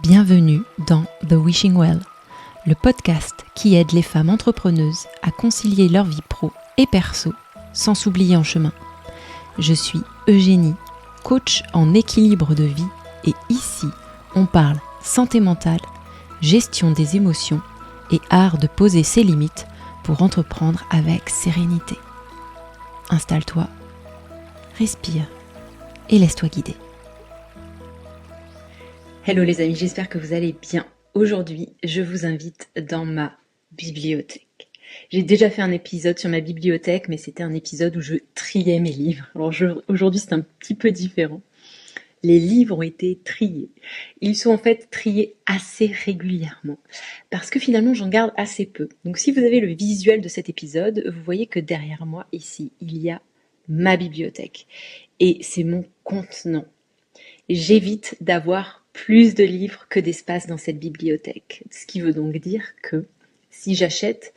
Bienvenue dans The Wishing Well, le podcast qui aide les femmes entrepreneuses à concilier leur vie pro et perso sans s'oublier en chemin. Je suis Eugénie, coach en équilibre de vie et ici, on parle santé mentale, gestion des émotions et art de poser ses limites pour entreprendre avec sérénité. Installe-toi, respire et laisse-toi guider. Hello les amis, j'espère que vous allez bien. Aujourd'hui, je vous invite dans ma bibliothèque. J'ai déjà fait un épisode sur ma bibliothèque, mais c'était un épisode où je triais mes livres. Alors aujourd'hui, c'est un petit peu différent. Les livres ont été triés. Ils sont en fait triés assez régulièrement parce que finalement, j'en garde assez peu. Donc si vous avez le visuel de cet épisode, vous voyez que derrière moi, ici, il y a ma bibliothèque. Et c'est mon contenant. J'évite d'avoir plus de livres que d'espace dans cette bibliothèque. Ce qui veut donc dire que si j'achète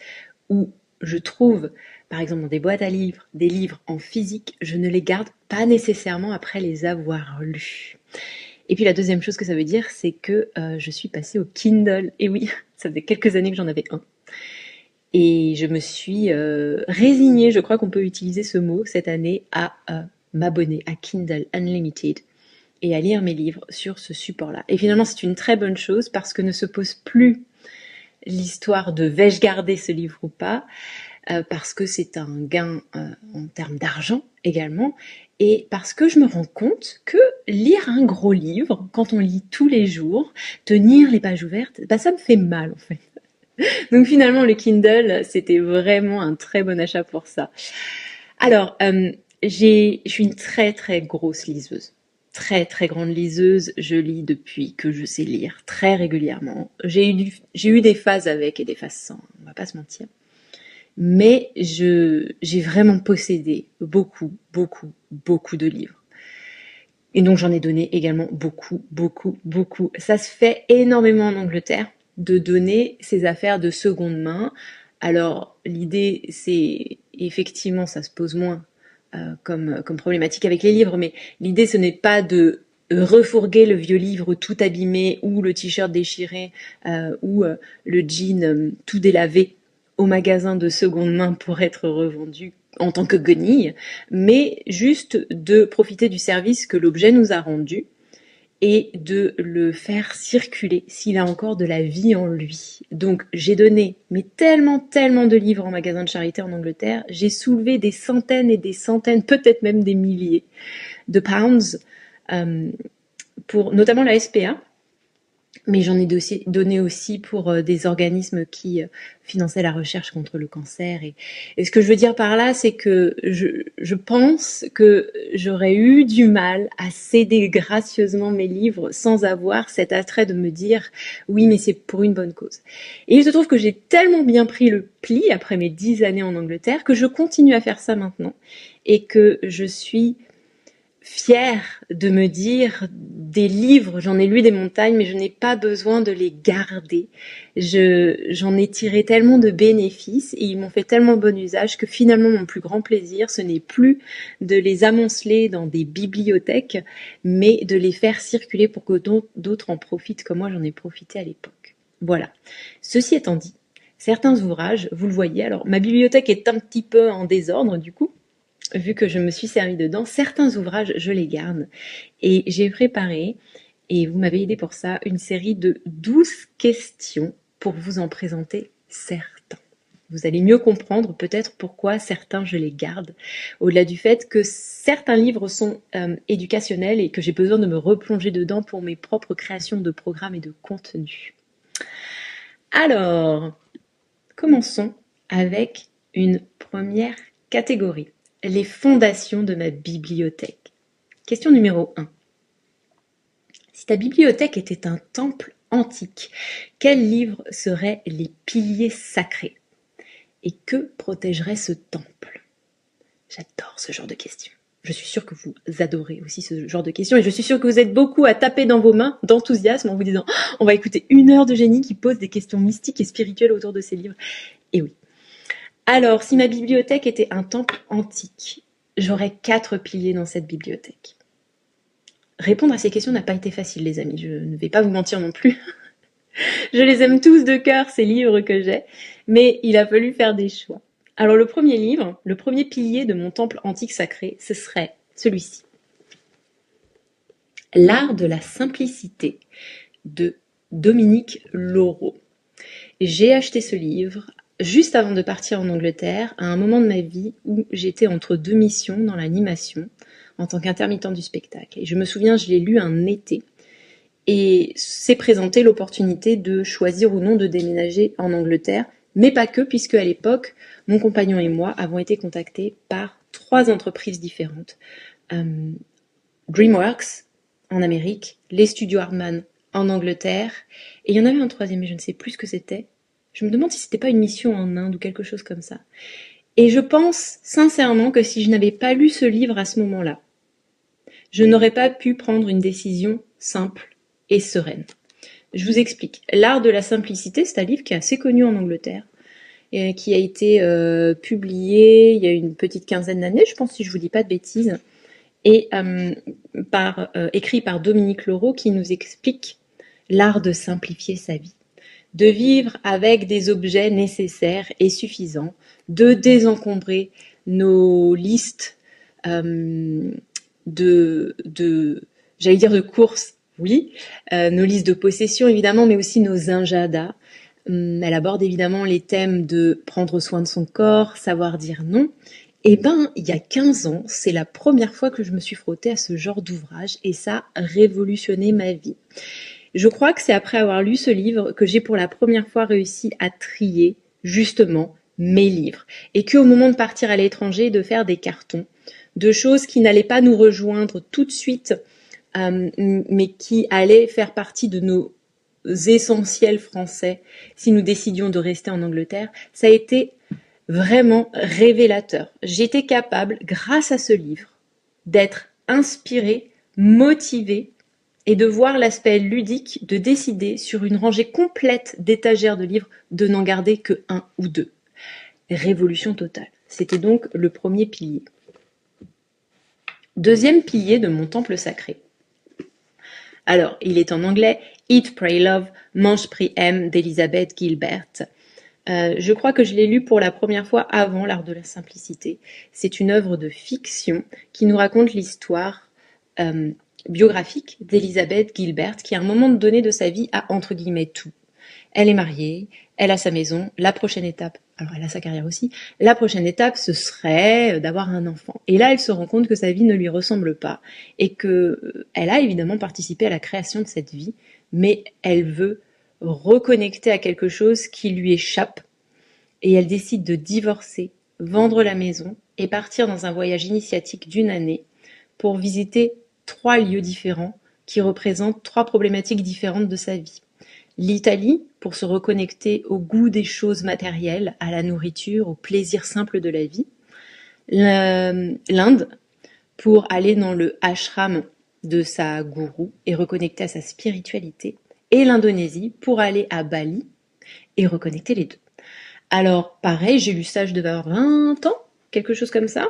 ou je trouve, par exemple dans des boîtes à livres, des livres en physique, je ne les garde pas nécessairement après les avoir lus. Et puis la deuxième chose que ça veut dire, c'est que je suis passée au Kindle. Et oui, ça faisait quelques années que j'en avais un. Et je me suis résignée, je crois qu'on peut utiliser ce mot cette année, à m'abonner à Kindle Unlimited et à lire mes livres sur ce support-là. Et finalement, c'est une très bonne chose parce que ne se pose plus l'histoire de vais-je garder ce livre ou pas, parce que c'est un gain en termes d'argent également, et parce que je me rends compte que lire un gros livre, quand on lit tous les jours, tenir les pages ouvertes, ça me fait mal en fait. Donc finalement, le Kindle, c'était vraiment un très bon achat pour ça. Alors, je suis une très très grosse liseuse. Très très grande liseuse, je lis depuis que je sais lire très régulièrement. J'ai eu des phases avec et des phases sans, on va pas se mentir. Mais j'ai vraiment possédé beaucoup de livres. Et donc j'en ai donné également beaucoup. Ça se fait énormément en Angleterre de donner ses affaires de seconde main. Alors l'idée c'est effectivement ça se pose moins comme problématique avec les livres, mais l'idée ce n'est pas de refourguer le vieux livre tout abîmé ou le t-shirt déchiré ou le jean tout délavé au magasin de seconde main pour être revendu en tant que guenille, mais juste de profiter du service que l'objet nous a rendu et de le faire circuler s'il a encore de la vie en lui. Donc j'ai donné tellement de livres en magasin de charité en Angleterre, j'ai soulevé des centaines et des centaines, peut-être même des milliers de pounds pour notamment la SPA, mais j'en ai donné aussi pour des organismes qui finançaient la recherche contre le cancer. Et ce que je veux dire par là, c'est que je pense que j'aurais eu du mal à céder gracieusement mes livres sans avoir cet attrait de me dire « oui, mais c'est pour une bonne cause ». Et il se trouve que j'ai tellement bien pris le pli après mes 10 années en Angleterre que je continue à faire ça maintenant et que je suis fière de me dire des livres, j'en ai lu des montagnes, mais je n'ai pas besoin de les garder. J'en ai tiré tellement de bénéfices et ils m'ont fait tellement bon usage que finalement mon plus grand plaisir, ce n'est plus de les amonceler dans des bibliothèques, mais de les faire circuler pour que d'autres en profitent comme moi j'en ai profité à l'époque. Voilà. Ceci étant dit, certains ouvrages, vous le voyez, alors ma bibliothèque est un petit peu en désordre du coup, vu que je me suis servi dedans, certains ouvrages, je les garde. Et j'ai préparé, et vous m'avez aidé pour ça, une série de 12 questions pour vous en présenter certains. Vous allez mieux comprendre peut-être pourquoi certains je les garde, au-delà du fait que certains livres sont éducationnels et que j'ai besoin de me replonger dedans pour mes propres créations de programmes et de contenus. Alors, commençons avec une première catégorie. Les fondations de ma bibliothèque. Question numéro 1. Si ta bibliothèque était un temple antique, quels livres seraient les piliers sacrés? Et que protégerait ce temple? J'adore ce genre de questions. Je suis sûre que vous adorez aussi ce genre de questions et je suis sûre que vous êtes beaucoup à taper dans vos mains d'enthousiasme en vous disant « on va écouter 1 heure d'Eugénie qui pose des questions mystiques et spirituelles autour de ses livres. » Et oui. Alors, si ma bibliothèque était un temple antique, j'aurais 4 piliers dans cette bibliothèque. Répondre à ces questions n'a pas été facile, les amis, je ne vais pas vous mentir non plus. Je les aime tous de cœur, ces livres que j'ai, mais il a fallu faire des choix. Alors le premier livre, le premier pilier de mon temple antique sacré, ce serait celui-ci. L'art de la simplicité de Dominique Laureau. J'ai acheté ce livre juste avant de partir en Angleterre, à un moment de ma vie où j'étais entre deux missions dans l'animation en tant qu'intermittent du spectacle. Et je me souviens, je l'ai lu un été et s'est présentée l'opportunité de choisir ou non de déménager en Angleterre, mais pas que, puisque à l'époque, mon compagnon et moi avons été contactés par 3 entreprises différentes. DreamWorks en Amérique, les studios Hardman en Angleterre, et il y en avait un troisième, mais je ne sais plus ce que c'était. Je me demande si c'était pas une mission en Inde ou quelque chose comme ça. Et je pense sincèrement que si je n'avais pas lu ce livre à ce moment-là, je n'aurais pas pu prendre une décision simple et sereine. Je vous explique. L'art de la simplicité, c'est un livre qui est assez connu en Angleterre, et qui a été publié il y a une petite quinzaine d'années, je pense, si je vous dis pas de bêtises, et écrit par Dominique Laureau, qui nous explique l'art de simplifier sa vie, de vivre avec des objets nécessaires et suffisants, de désencombrer nos listes j'allais dire de courses, oui, nos listes de possessions évidemment, mais aussi nos agendas. Elle aborde évidemment les thèmes de prendre soin de son corps, savoir dire non. Eh ben, il y a 15 ans, c'est la première fois que je me suis frottée à ce genre d'ouvrage et ça a révolutionné ma vie. Je crois que c'est après avoir lu ce livre que j'ai pour la première fois réussi à trier, justement, mes livres. Et qu'au moment de partir à l'étranger, de faire des cartons, de choses qui n'allaient pas nous rejoindre tout de suite, mais qui allaient faire partie de nos essentiels français si nous décidions de rester en Angleterre, ça a été vraiment révélateur. J'étais capable, grâce à ce livre, d'être inspirée, motivée et de voir l'aspect ludique de décider sur une rangée complète d'étagères de livres de n'en garder que 1 ou 2. Révolution totale. C'était donc le premier pilier. Deuxième pilier de mon temple sacré. Alors, il est en anglais, Eat, Pray, Love, Mange, Prie, Aime d'Elizabeth Gilbert. Je crois que je l'ai lu pour la première fois avant l'art de la simplicité. C'est une œuvre de fiction qui nous raconte l'histoire biographique d'Elizabeth Gilbert, qui à un moment donné de sa vie a entre guillemets tout. Elle est mariée, elle a sa maison, la prochaine étape, alors elle a sa carrière aussi, la prochaine étape ce serait d'avoir un enfant. Et là elle se rend compte que sa vie ne lui ressemble pas et que elle a évidemment participé à la création de cette vie, mais elle veut reconnecter à quelque chose qui lui échappe et elle décide de divorcer, vendre la maison et partir dans un voyage initiatique d'1 année pour visiter 3 lieux différents qui représentent 3 problématiques différentes de sa vie. L'Italie, pour se reconnecter au goût des choses matérielles, à la nourriture, au plaisir simple de la vie. L'Inde, pour aller dans le ashram de sa gourou et reconnecter à sa spiritualité. Et l'Indonésie, pour aller à Bali et reconnecter les deux. Alors, pareil, j'ai lu ça, je devais avoir 20 ans, quelque chose comme ça.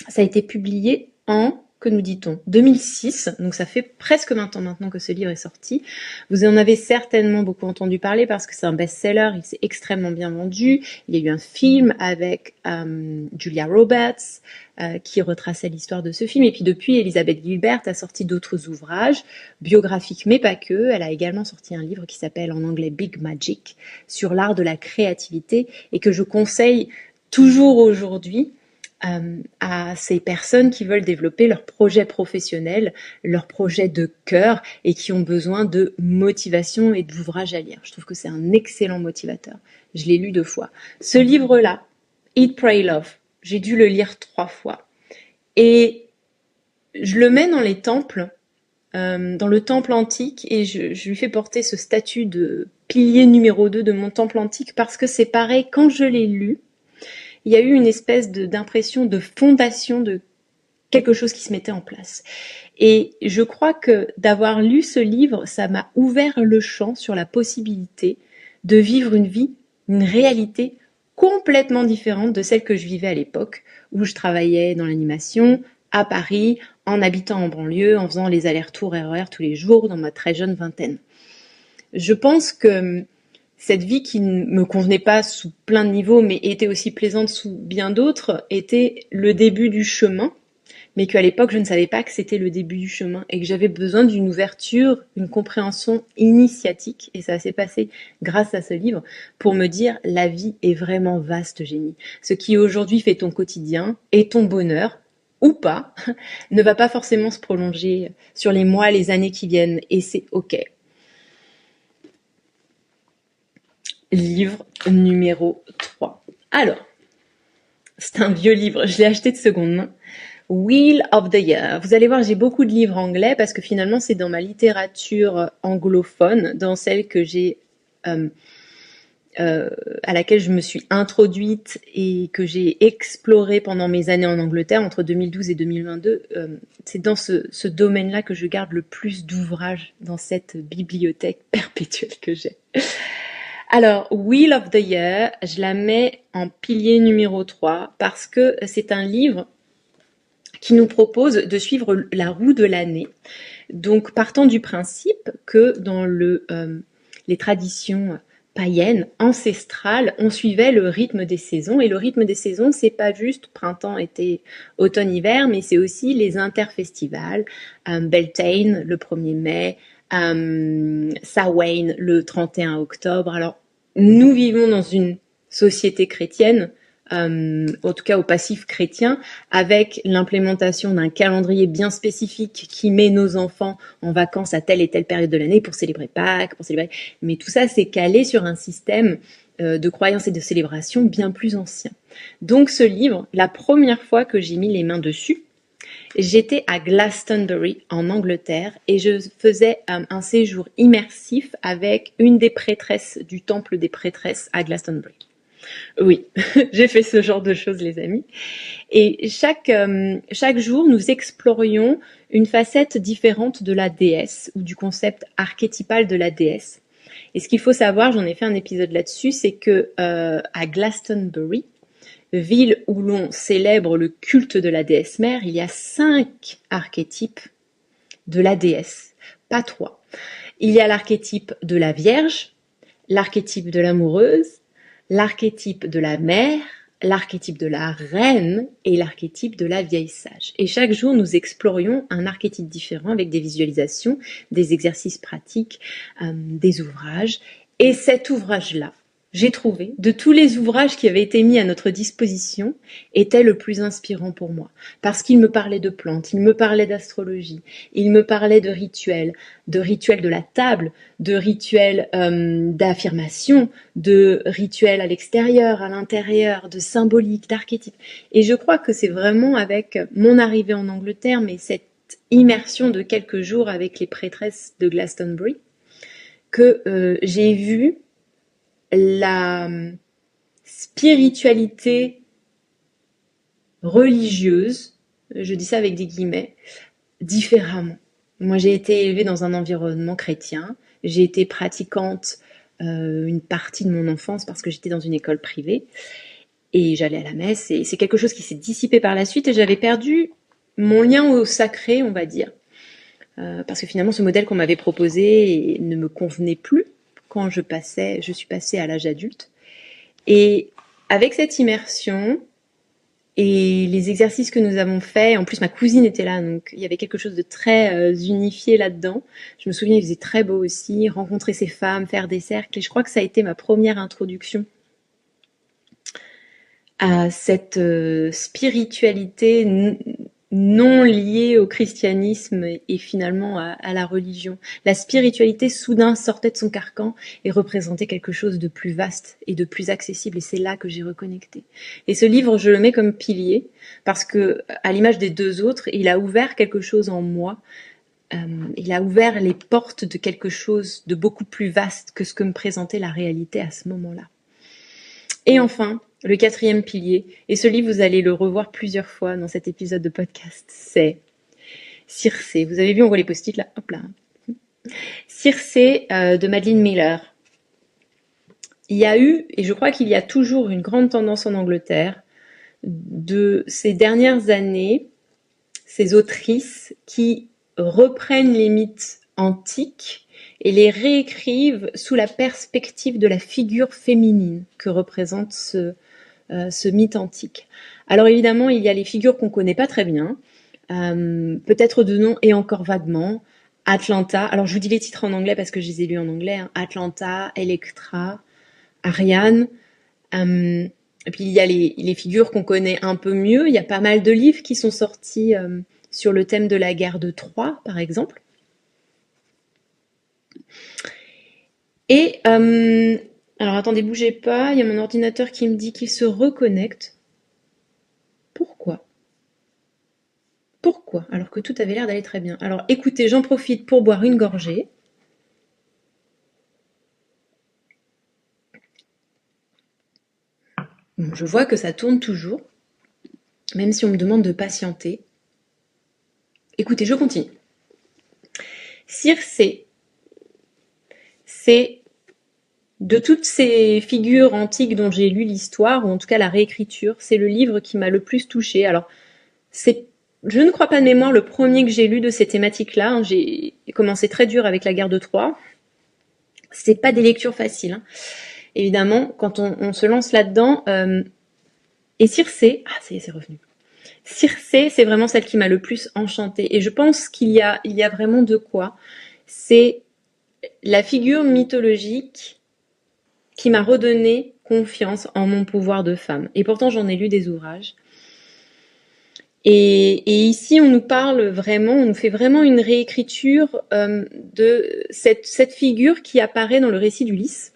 Ça a été publié en, que nous dit-on, 2006, donc ça fait presque 20 ans maintenant que ce livre est sorti. Vous en avez certainement beaucoup entendu parler parce que c'est un best-seller, il s'est extrêmement bien vendu. Il y a eu un film avec Julia Roberts qui retraçait l'histoire de ce film. Et puis depuis, Elizabeth Gilbert a sorti d'autres ouvrages biographiques, mais pas que. Elle a également sorti un livre qui s'appelle en anglais Big Magic, sur l'art de la créativité et que je conseille toujours aujourd'hui à ces personnes qui veulent développer leur projet professionnel, leur projet de cœur et qui ont besoin de motivation et d'ouvrages à lire. Je trouve que c'est un excellent motivateur. Je l'ai lu 2 fois. Ce livre-là, Eat, Pray, Love, j'ai dû le lire 3 fois. Et je le mets dans les temples, dans le temple antique, et je lui fais porter ce statut de pilier numéro 2 de mon temple antique parce que c'est pareil, quand je l'ai lu, il y a eu une espèce d'impression de fondation de quelque chose qui se mettait en place. Et je crois que d'avoir lu ce livre, ça m'a ouvert le champ sur la possibilité de vivre une vie, une réalité complètement différente de celle que je vivais à l'époque, où je travaillais dans l'animation, à Paris, en habitant en banlieue, en faisant les allers-retours RER tous les jours dans ma très jeune vingtaine. Je pense que cette vie qui ne me convenait pas sous plein de niveaux, mais était aussi plaisante sous bien d'autres, était le début du chemin, mais qu'à l'époque, je ne savais pas que c'était le début du chemin et que j'avais besoin d'une ouverture, une compréhension initiatique, et ça s'est passé grâce à ce livre, pour me dire la vie est vraiment vaste, Génie. Ce qui aujourd'hui fait ton quotidien et ton bonheur, ou pas, ne va pas forcément se prolonger sur les mois, les années qui viennent, et c'est ok. Livre numéro 3. Alors, c'est un vieux livre, je l'ai acheté de seconde main. Wheel of the Year. Vous allez voir, j'ai beaucoup de livres anglais parce que finalement, c'est dans ma littérature anglophone, dans celle que j'ai, à laquelle je me suis introduite et que j'ai explorée pendant mes années en Angleterre, entre 2012 et 2022. C'est dans ce domaine-là que je garde le plus d'ouvrages dans cette bibliothèque perpétuelle que j'ai. Alors, Wheel of the Year, je la mets en pilier numéro 3 parce que c'est un livre qui nous propose de suivre la roue de l'année. Donc, partant du principe que dans les traditions païennes, ancestrales, on suivait le rythme des saisons. Et le rythme des saisons, c'est pas juste printemps, été, automne, hiver, mais c'est aussi les interfestivals. Beltane, le 1er mai, Samhain, le 31 octobre. Alors, nous vivons dans une société chrétienne, en tout cas au passif chrétien, avec l'implémentation d'un calendrier bien spécifique qui met nos enfants en vacances à telle et telle période de l'année pour célébrer Pâques, mais tout ça c'est calé sur un système de croyances et de célébration bien plus ancien. Donc ce livre, la première fois que j'ai mis les mains dessus, j'étais à Glastonbury en Angleterre et je faisais un séjour immersif avec une des prêtresses du temple des prêtresses à Glastonbury. Oui, j'ai fait ce genre de choses, les amis. Et chaque jour, nous explorions une facette différente de la déesse ou du concept archétypal de la déesse. Et ce qu'il faut savoir, j'en ai fait un épisode là-dessus, c'est que à Glastonbury, ville où l'on célèbre le culte de la déesse mère, il y a 5 archétypes de la déesse, pas 3. Il y a l'archétype de la Vierge, l'archétype de l'amoureuse, l'archétype de la mère, l'archétype de la reine et l'archétype de la vieille sage. Et chaque jour, nous explorions un archétype différent avec des visualisations, des exercices pratiques, des ouvrages. Et cet ouvrage-là, j'ai trouvé, de tous les ouvrages qui avaient été mis à notre disposition, était le plus inspirant pour moi. Parce qu'il me parlait de plantes, il me parlait d'astrologie, il me parlait de rituels de la table, de rituels d'affirmation, de rituels à l'extérieur, à l'intérieur, de symbolique, d'archétypes. Et je crois que c'est vraiment avec mon arrivée en Angleterre, mais cette immersion de quelques jours avec les prêtresses de Glastonbury, que j'ai vu la spiritualité religieuse, je dis ça avec des guillemets, différemment. Moi, j'ai été élevée dans un environnement chrétien. J'ai été pratiquante une partie de mon enfance parce que j'étais dans une école privée et j'allais à la messe. Et c'est quelque chose qui s'est dissipé par la suite et j'avais perdu mon lien au sacré, on va dire. Parce que finalement, ce modèle qu'on m'avait proposé ne me convenait plus quand je suis passée à l'âge adulte. Et avec cette immersion et les exercices que nous avons faits, en plus ma cousine était là, donc il y avait quelque chose de très unifié là-dedans. Je me souviens, il faisait très beau aussi, rencontrer ces femmes, faire des cercles, et je crois que ça a été ma première introduction à cette spiritualité non liée au christianisme et finalement à la religion. La spiritualité soudain sortait de son carcan et représentait quelque chose de plus vaste et de plus accessible, et c'est là que j'ai reconnecté. Et ce livre, je le mets comme pilier parce que, à l'image des deux autres, il a ouvert quelque chose en moi. Il a ouvert les portes de quelque chose de beaucoup plus vaste que ce que me présentait la réalité à ce moment-là. Et enfin, le 4e pilier, et ce livre, vous allez le revoir plusieurs fois dans cet épisode de podcast, c'est Circé. Vous avez vu, on voit les post-it là, hop là. Circé de Madeline Miller. Il y a eu, et je crois qu'il y a toujours une grande tendance en Angleterre, de ces dernières années, ces autrices qui reprennent les mythes antiques et les réécrivent sous la perspective de la figure féminine que représente ce mythe antique. Alors évidemment, il y a les figures qu'on connaît pas très bien, peut-être de nom et encore vaguement. Atlanta, alors je vous dis les titres en anglais parce que je les ai lus en anglais, hein. Atlanta, Electra, Ariane, et puis il y a les figures qu'on connaît un peu mieux, il y a pas mal de livres qui sont sortis sur le thème de la guerre de Troie, par exemple. Et, alors attendez, bougez pas, il y a mon ordinateur qui me dit qu'il se reconnecte. Pourquoi ? Pourquoi ? Alors que tout avait l'air d'aller très bien. Alors écoutez, j'en profite pour boire une gorgée. Bon, je vois que ça tourne toujours, même si on me demande de patienter. Écoutez, je continue. Circé, c'est de toutes ces figures antiques dont j'ai lu l'histoire, ou en tout cas la réécriture, c'est le livre qui m'a le plus touchée. Alors, je ne crois pas de mémoire le premier que j'ai lu de ces thématiques-là, hein. J'ai commencé très dur avec la guerre de Troie. C'est pas des lectures faciles, hein. Évidemment, quand on se lance là-dedans, et Circé, ça y est, c'est revenu. Circé, c'est vraiment celle qui m'a le plus enchantée. Et je pense qu'il y a vraiment de quoi. C'est la figure mythologique qui m'a redonné confiance en mon pouvoir de femme. Et pourtant, j'en ai lu des ouvrages. Et ici, on nous fait vraiment une réécriture de cette figure qui apparaît dans le récit d'Ulysse,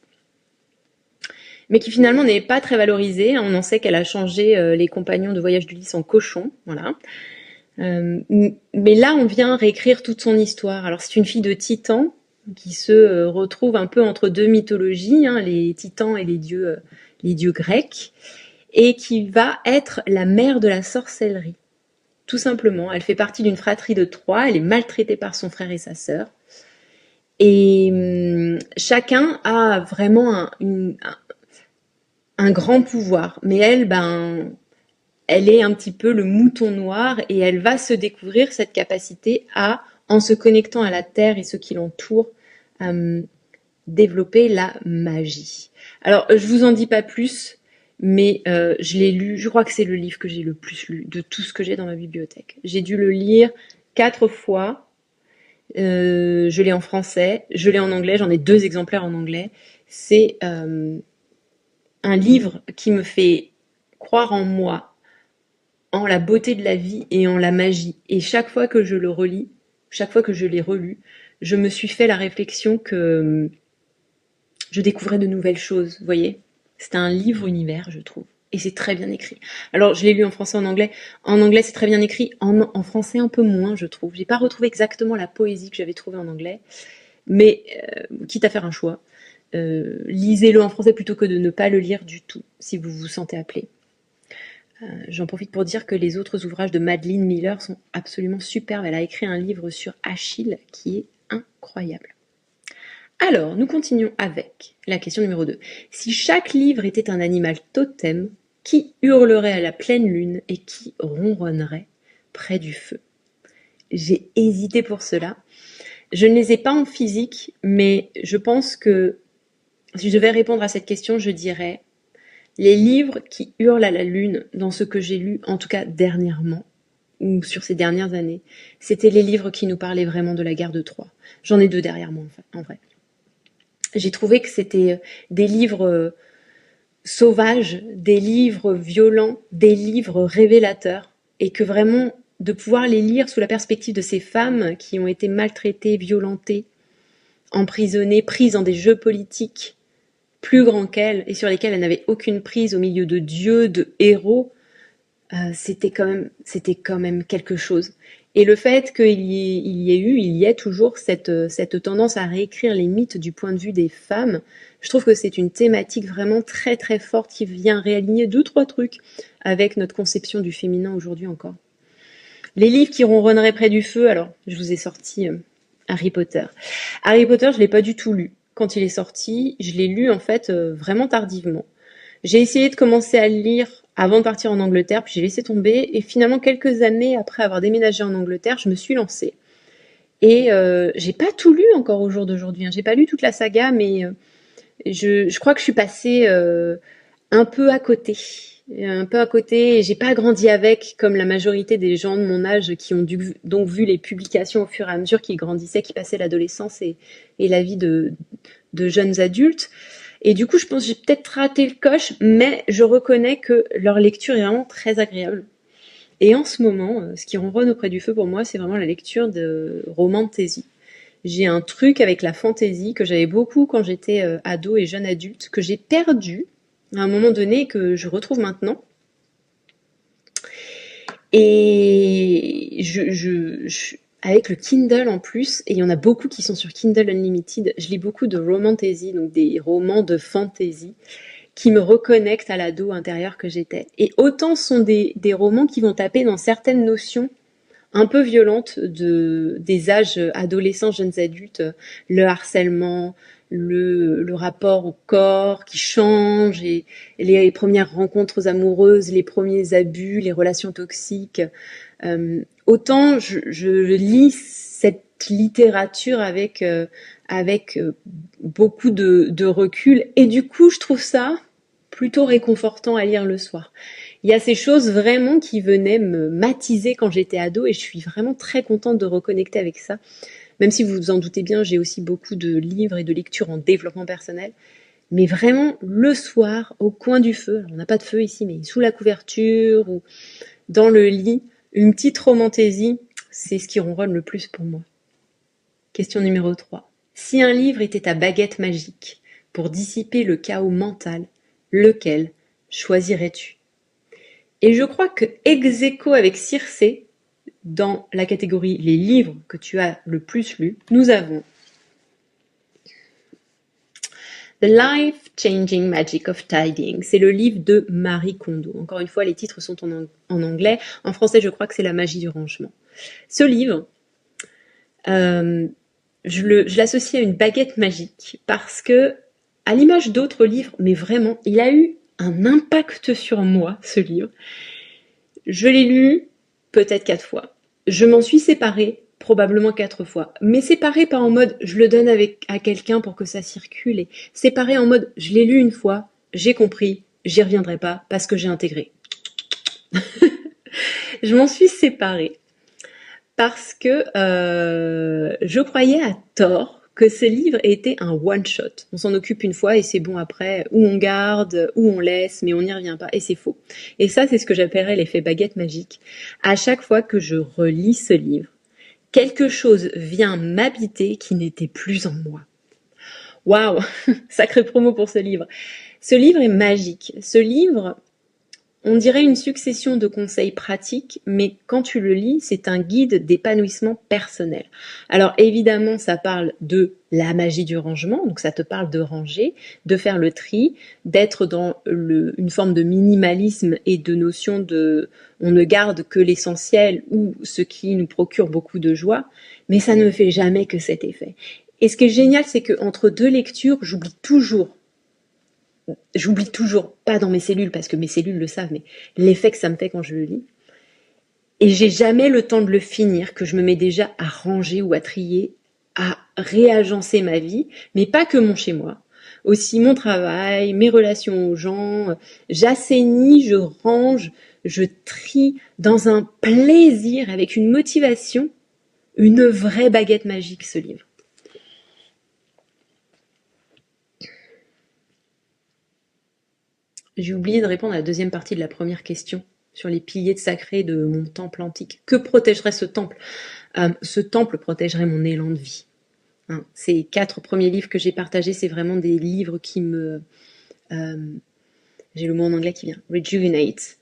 mais qui finalement n'est pas très valorisée. On en sait qu'elle a changé les compagnons de voyage d'Ulysse en cochons, voilà. Mais là, on vient réécrire toute son histoire. Alors, c'est une fille de Titan qui se retrouve un peu entre deux mythologies, hein, les Titans et les dieux grecs, et qui va être la mère de la sorcellerie. Tout simplement, elle fait partie d'une fratrie de Troie, elle est maltraitée par son frère et sa sœur. Et chacun a vraiment un grand pouvoir. Mais elle, elle est un petit peu le mouton noir et elle va se découvrir cette capacité à, en se connectant à la terre et ce qui l'entoure, développer la magie. Alors, je vous en dis pas plus, mais je l'ai lu, je crois que c'est le livre que j'ai le plus lu de tout ce que j'ai dans ma bibliothèque. J'ai dû le lire 4 fois, je l'ai en français, je l'ai en anglais, j'en ai 2 exemplaires en anglais. C'est un livre qui me fait croire en moi, en la beauté de la vie et en la magie. Et chaque fois que je le relis, chaque fois que je l'ai relu, je me suis fait la réflexion que je découvrais de nouvelles choses, vous voyez. C'est un livre univers, je trouve. Et c'est très bien écrit. Alors, je l'ai lu en français, en anglais. En anglais, c'est très bien écrit. En français, un peu moins, je trouve. J'ai pas retrouvé exactement la poésie que j'avais trouvée en anglais. Mais, quitte à faire un choix, lisez-le en français plutôt que de ne pas le lire du tout, si vous vous sentez appelé. J'en profite pour dire que les autres ouvrages de Madeline Miller sont absolument superbes. Elle a écrit un livre sur Achille qui est incroyable. Alors, nous continuons avec la question numéro 2. Si chaque livre était un animal totem, qui hurlerait à la pleine lune et qui ronronnerait près du feu ? J'ai hésité pour cela. Je ne les ai pas en physique, mais je pense que si je devais répondre à cette question, je dirais les livres qui hurlent à la lune dans ce que j'ai lu, en tout cas dernièrement, ou sur ces dernières années, c'était les livres qui nous parlaient vraiment de la guerre de Troie. J'en ai 2 derrière moi, en vrai. J'ai trouvé que c'était des livres sauvages, des livres violents, des livres révélateurs, et que vraiment, de pouvoir les lire sous la perspective de ces femmes qui ont été maltraitées, violentées, emprisonnées, prises dans des jeux politiques plus grands qu'elles, et sur lesquels elles n'avaient aucune prise au milieu de dieux, de héros, c'était quand même quelque chose. Et le fait qu'il y ait toujours cette tendance à réécrire les mythes du point de vue des femmes, je trouve que c'est une thématique vraiment très très forte qui vient réaligner 2-3 trucs avec notre conception du féminin aujourd'hui encore. Les livres qui ronronneraient près du feu, alors je vous ai sorti Harry Potter. Harry Potter, je l'ai pas du tout lu. Quand il est sorti, je l'ai lu en fait vraiment tardivement. J'ai essayé de commencer à le lire avant de partir en Angleterre, puis j'ai laissé tomber. Et finalement, quelques années après avoir déménagé en Angleterre, je me suis lancée. Et j'ai pas tout lu encore au jour d'aujourd'hui, hein. J'ai pas lu toute la saga, mais je crois que je suis passée un peu à côté. Un peu à côté, et j'ai pas grandi avec, comme la majorité des gens de mon âge qui ont donc vu les publications au fur et à mesure qu'ils grandissaient, qui passaient l'adolescence et la vie de jeunes adultes. Et du coup, je pense que j'ai peut-être raté le coche, mais je reconnais que leur lecture est vraiment très agréable. Et en ce moment, ce qui ronronne auprès du feu pour moi, c'est vraiment la lecture de romans de fantasy. J'ai un truc avec la fantasy que j'avais beaucoup quand j'étais ado et jeune adulte, que j'ai perdu à un moment donné et que je retrouve maintenant. Et avec le Kindle en plus, et il y en a beaucoup qui sont sur Kindle Unlimited, je lis beaucoup de romantasy, donc des romans de fantasy, qui me reconnectent à l'ado intérieur que j'étais. Et autant sont des romans qui vont taper dans certaines notions un peu violentes des âges adolescents, jeunes adultes, le harcèlement, le rapport au corps qui change, et les premières rencontres amoureuses, les premiers abus, les relations toxiques. Autant je lis cette littérature avec beaucoup de recul, et du coup je trouve ça plutôt réconfortant à lire le soir. Il y a ces choses vraiment qui venaient me matiser quand j'étais ado, et je suis vraiment très contente de reconnecter avec ça. Même si vous vous en doutez bien, j'ai aussi beaucoup de livres et de lectures en développement personnel. Mais vraiment, le soir, au coin du feu, alors on n'a pas de feu ici, mais sous la couverture ou dans le lit, une petite romantaisie, c'est ce qui ronronne le plus pour moi. Question numéro 3. Si un livre était ta baguette magique pour dissiper le chaos mental, lequel choisirais-tu ? Et je crois que ex aequo avec Circé, dans la catégorie les livres que tu as le plus lus, nous avons The Life-Changing Magic of Tiding. C'est le livre de Marie Kondo. Encore une fois, les titres sont en anglais. En français, je crois que c'est La magie du rangement. Ce livre, je l'associe à une baguette magique parce que, à l'image d'autres livres, mais vraiment, il a eu un impact sur moi, ce livre. Je l'ai lu peut-être 4 fois. Je m'en suis séparée probablement 4 fois. Mais séparée pas en mode je le donne à quelqu'un pour que ça circule, et séparée en mode je l'ai lu une fois, j'ai compris, j'y reviendrai pas parce que j'ai intégré. Je m'en suis séparée parce que je croyais à tort que ce livre était un one-shot. On s'en occupe une fois et c'est bon après, ou on garde, ou on laisse, mais on n'y revient pas, et c'est faux. Et ça, c'est ce que j'appellerais l'effet baguette magique. À chaque fois que je relis ce livre, quelque chose vient m'habiter qui n'était plus en moi. Waouh, sacré promo pour ce livre. Ce livre est magique. Ce livre, on dirait une succession de conseils pratiques, mais quand tu le lis, c'est un guide d'épanouissement personnel. Alors évidemment, ça parle de la magie du rangement, donc ça te parle de ranger, de faire le tri, d'être dans une forme de minimalisme et de notion de on ne garde que l'essentiel ou ce qui nous procure beaucoup de joie, mais ça ne fait jamais que cet effet. Et ce qui est génial, c'est qu'entre deux lectures, j'oublie toujours, pas dans mes cellules, parce que mes cellules le savent, mais l'effet que ça me fait quand je le lis. Et j'ai jamais le temps de le finir, que je me mets déjà à ranger ou à trier, à réagencer ma vie, mais pas que mon chez-moi. Aussi mon travail, mes relations aux gens, j'assainis, je range, je trie dans un plaisir, avec une motivation, une vraie baguette magique, ce livre. J'ai oublié de répondre à la deuxième partie de la première question sur les piliers sacrés de mon temple antique. Que protégerait ce temple ? Ce temple protégerait mon élan de vie. Hein, ces 4 premiers livres que j'ai partagés, c'est vraiment des livres qui me... j'ai le mot en anglais qui vient. Rejuvenate.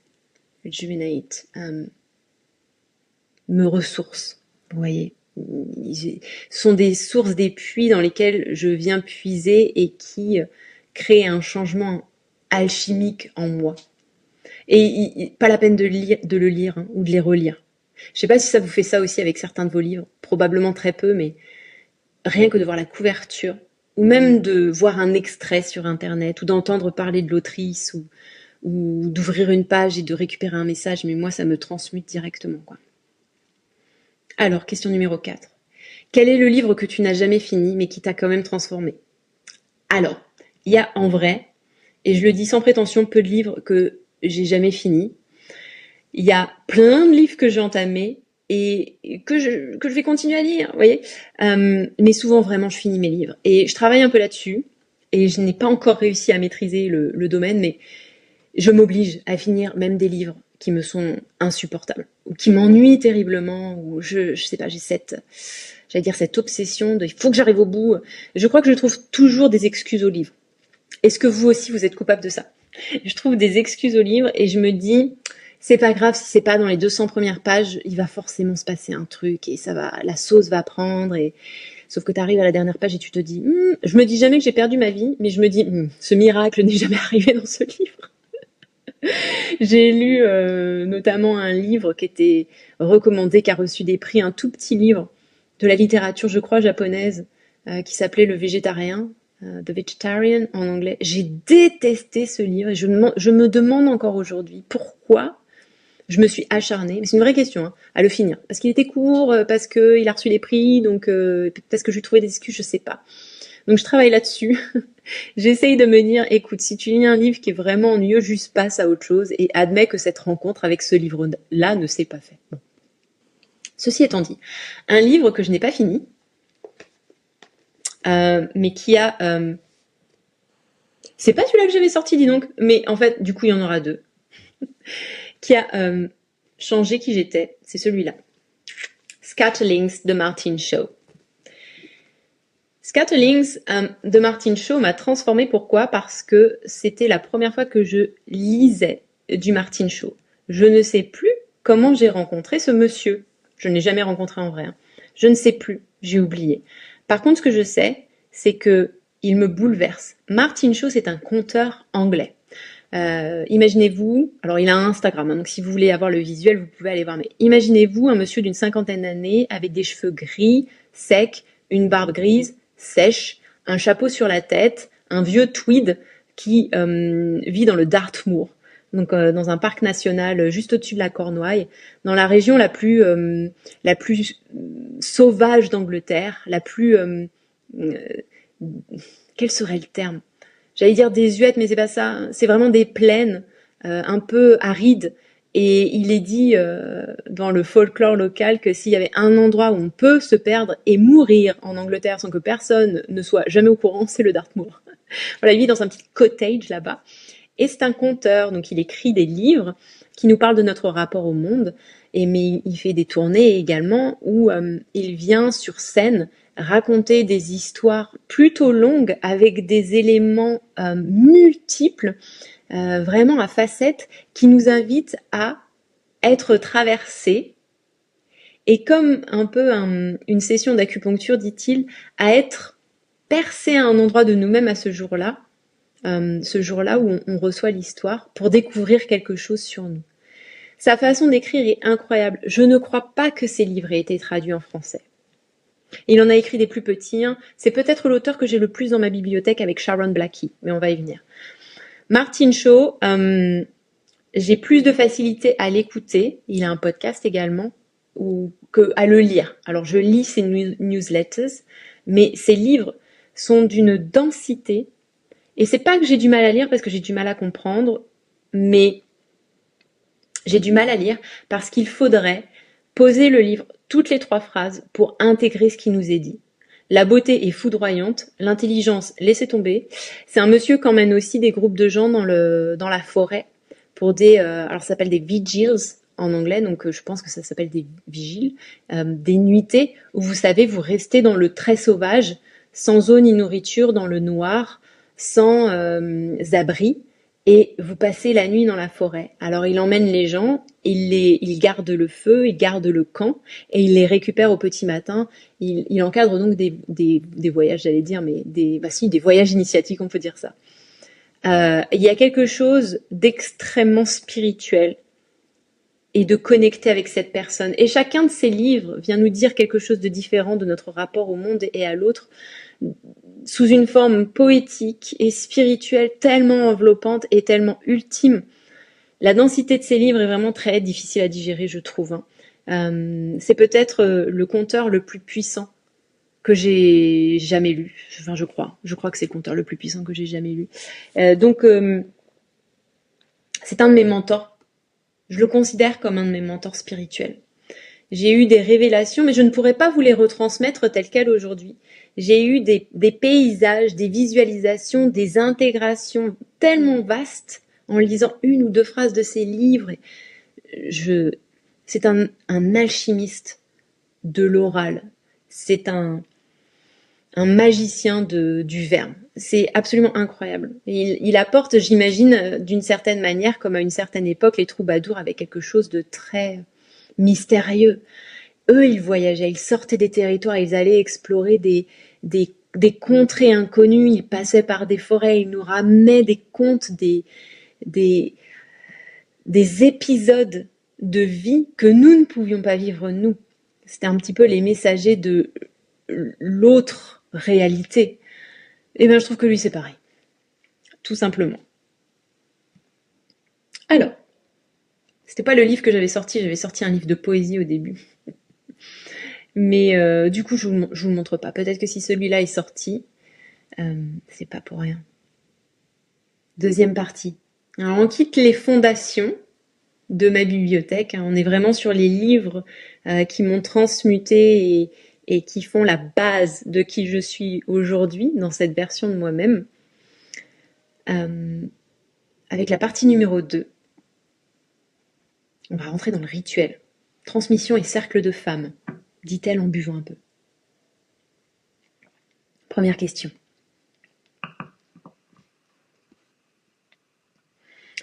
Me ressource. Vous voyez, ce sont des sources, des puits dans lesquels je viens puiser et qui créent un changement alchimique en moi. Et pas la peine de le lire hein, ou de les relire. Je sais pas si ça vous fait ça aussi avec certains de vos livres, probablement très peu, mais rien que de voir la couverture, ou même de voir un extrait sur internet, ou d'entendre parler de l'autrice, ou d'ouvrir une page et de récupérer un message, mais moi, ça me transmute directement, quoi. Alors, question numéro 4. Quel est le livre que tu n'as jamais fini, mais qui t'a quand même transformé? Alors, il y a en vrai, et je le dis sans prétention, peu de livres que j'ai jamais finis. Il y a plein de livres que j'ai entamés et que je vais continuer à lire, vous voyez. Mais souvent, vraiment, je finis mes livres. Et je travaille un peu là-dessus, et je n'ai pas encore réussi à maîtriser le domaine, mais je m'oblige à finir même des livres qui me sont insupportables, ou qui m'ennuient terriblement, ou je sais pas, j'ai cette obsession de il faut que j'arrive au bout. Je crois que je trouve toujours des excuses aux livres. Est-ce que vous aussi, vous êtes coupable de ça? Je trouve des excuses aux livres et je me dis, c'est pas grave si c'est pas dans les 200 premières pages, il va forcément se passer un truc et la sauce va prendre et sauf que tu arrives à la dernière page et tu te dis, je me dis jamais que j'ai perdu ma vie, mais je me dis, ce miracle n'est jamais arrivé dans ce livre. J'ai lu notamment un livre qui était recommandé, qui a reçu des prix, un tout petit livre de la littérature, je crois, japonaise, qui s'appelait Le Végétarien, The Vegetarian en anglais. J'ai détesté ce livre et je me demande encore aujourd'hui pourquoi je me suis acharnée, mais c'est une vraie question, à le finir. Parce qu'il était court, parce qu'il a reçu les prix, donc parce que je lui trouvais des excuses, je sais pas. Donc je travaille là-dessus. J'essaye de me dire, écoute, si tu lis un livre qui est vraiment ennuyeux, juste passe à autre chose et admets que cette rencontre avec ce livre-là ne s'est pas faite. Bon. Ceci étant dit, un livre que je n'ai pas fini, mais qui a... c'est pas celui-là que j'avais sorti, dis donc, mais en fait, du coup, il y en aura deux. Qui a changé qui j'étais, c'est celui-là. Scatterlings de Martin Shaw. Scatterlings de Martin Shaw m'a transformée. Pourquoi? Parce que c'était la première fois que je lisais du Martin Shaw. Je ne sais plus comment j'ai rencontré ce monsieur. Je ne l'ai jamais rencontré en vrai. Je ne sais plus, j'ai oublié. Par contre, ce que je sais, c'est que il me bouleverse. Martin Shaw, c'est un conteur anglais. Imaginez-vous, alors il a un Instagram, donc si vous voulez avoir le visuel, vous pouvez aller voir, mais imaginez-vous un monsieur d'une 50aine d'années avec des cheveux gris, secs, une barbe grise, sèche, un chapeau sur la tête, un vieux tweed qui vit dans le Dartmoor, donc dans un parc national juste au-dessus de la Cornouaille, dans la région la plus sauvage d'Angleterre, la plus quel serait le terme? J'allais dire désuète, mais c'est pas ça. C'est vraiment des plaines un peu arides. Et il est dit dans le folklore local que s'il y avait un endroit où on peut se perdre et mourir en Angleterre sans que personne ne soit jamais au courant, c'est le Dartmoor. Voilà, il vit dans un petit cottage là-bas. Et c'est un conteur, donc il écrit des livres qui nous parlent de notre rapport au monde. Mais il fait des tournées également où il vient sur scène raconter des histoires plutôt longues avec des éléments multiples, vraiment à facettes, qui nous invitent à être traversés et comme un peu une session d'acupuncture, dit-il, à être percé à un endroit de nous-mêmes à ce jour-là où on reçoit l'histoire pour découvrir quelque chose sur nous. Sa façon d'écrire est incroyable. Je ne crois pas que ses livres aient été traduits en français. Il en a écrit des plus petits. C'est peut-être l'auteur que j'ai le plus dans ma bibliothèque avec Sharon Blackie, mais on va y venir. Martin Shaw, j'ai plus de facilité à l'écouter. Il a un podcast également, à le lire. Alors je lis ses newsletters, mais ses livres sont d'une densité. Et c'est pas que j'ai du mal à lire parce que j'ai du mal à comprendre, mais j'ai du mal à lire parce qu'il faudrait poser le livre toutes les 3 phrases pour intégrer ce qui nous est dit. La beauté est foudroyante, l'intelligence, laissez tomber. C'est un monsieur qui emmène aussi des groupes de gens dans la forêt pour alors ça s'appelle des vigils en anglais, donc je pense que ça s'appelle des vigiles, des nuitées où vous savez, vous restez dans le très sauvage, sans eau ni nourriture, dans le noir, sans abri. Et vous passez la nuit dans la forêt. Alors il emmène les gens, il garde le feu, il garde le camp et il les récupère au petit matin. Il encadre donc des voyages, j'allais dire, mais des voyages initiatiques, on peut dire ça. Il y a quelque chose d'extrêmement spirituel et de connecter avec cette personne. Et chacun de ces livres vient nous dire quelque chose de différent de notre rapport au monde et à l'autre, sous une forme poétique et spirituelle tellement enveloppante et tellement ultime La densité de ces livres est vraiment très difficile à digérer, je trouve, hein. C'est peut-être le conteur le plus puissant que j'ai jamais lu. Enfin, je crois. Je crois que c'est le conteur le plus puissant que j'ai jamais lu. Donc, c'est un de mes mentors. Je le considère comme un de mes mentors spirituels. J'ai eu des révélations, mais je ne pourrais pas vous les retransmettre telles quelles aujourd'hui. J'ai eu des paysages, des visualisations, des intégrations tellement vastes en lisant une ou deux phrases de ses livres. C'est un alchimiste de l'oral. C'est un magicien du verbe. C'est absolument incroyable. Il apporte, j'imagine, d'une certaine manière, comme à une certaine époque, les troubadours avec quelque chose de très mystérieux. Eux, ils voyageaient, ils sortaient des territoires, ils allaient explorer des contrées inconnues, ils passaient par des forêts, ils nous ramenaient des contes, des épisodes de vie que nous ne pouvions pas vivre, nous. C'était un petit peu les messagers de l'autre réalité. Et bien, je trouve que lui, c'est pareil. Tout simplement. Alors, c'était pas le livre que j'avais sorti un livre de poésie au début. Mais du coup, je vous le montre pas. Peut-être que si celui-là est sorti, c'est pas pour rien. Deuxième partie. Alors, on quitte les fondations de ma bibliothèque. On est vraiment sur les livres qui m'ont transmuté et qui font la base de qui je suis aujourd'hui dans cette version de moi-même. Avec la partie numéro 2, on va rentrer dans le rituel. Transmission et cercle de femmes, dit-elle en buvant un peu. Première question.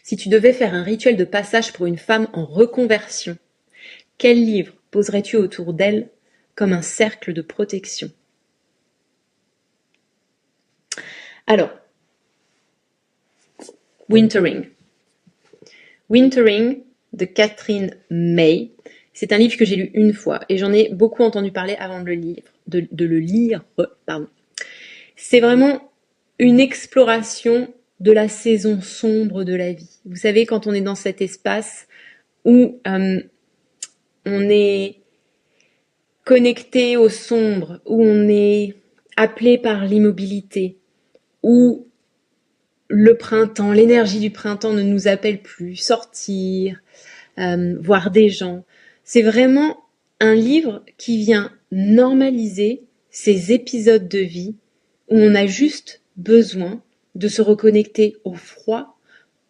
Si tu devais faire un rituel de passage pour une femme en reconversion, quel livre poserais-tu autour d'elle comme un cercle de protection? Alors, Wintering. Wintering de Catherine May. C'est un livre que j'ai lu une fois et j'en ai beaucoup entendu parler avant de le lire. C'est vraiment une exploration de la saison sombre de la vie. Vous savez, quand on est dans cet espace où on est connecté au sombre, où on est appelé par l'immobilité, où le printemps, l'énergie du printemps ne nous appelle plus, sortir, voir des gens. C'est vraiment un livre qui vient normaliser ces épisodes de vie où on a juste besoin de se reconnecter au froid,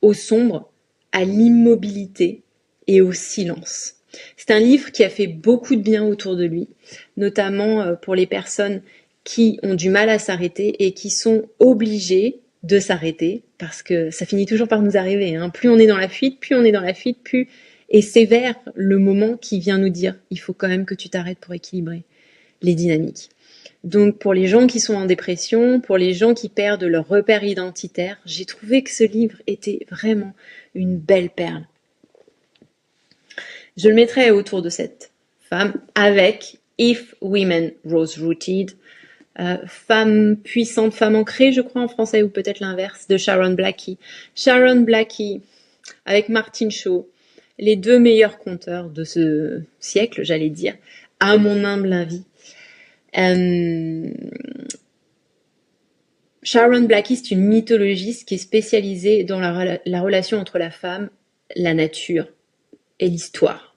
au sombre, à l'immobilité et au silence. C'est un livre qui a fait beaucoup de bien autour de lui, notamment pour les personnes qui ont du mal à s'arrêter et qui sont obligées de s'arrêter, parce que ça finit toujours par nous arriver, hein. Plus on est dans la fuite, plus est sévère le moment qui vient nous dire il faut quand même que tu t'arrêtes pour équilibrer les dynamiques. Donc pour les gens qui sont en dépression, pour les gens qui perdent leur repère identitaire, j'ai trouvé que ce livre était vraiment une belle perle. Je le mettrai autour de cette femme avec If Women Rose Rooted, femme puissante, femme ancrée, je crois en français, ou peut-être l'inverse, de Sharon Blackie. Sharon Blackie avec Martin Shaw, les deux meilleurs conteurs de ce siècle, j'allais dire, à mon humble avis. Sharon Blackie, c'est une mythologiste qui est spécialisée dans la relation entre la femme, la nature et l'histoire.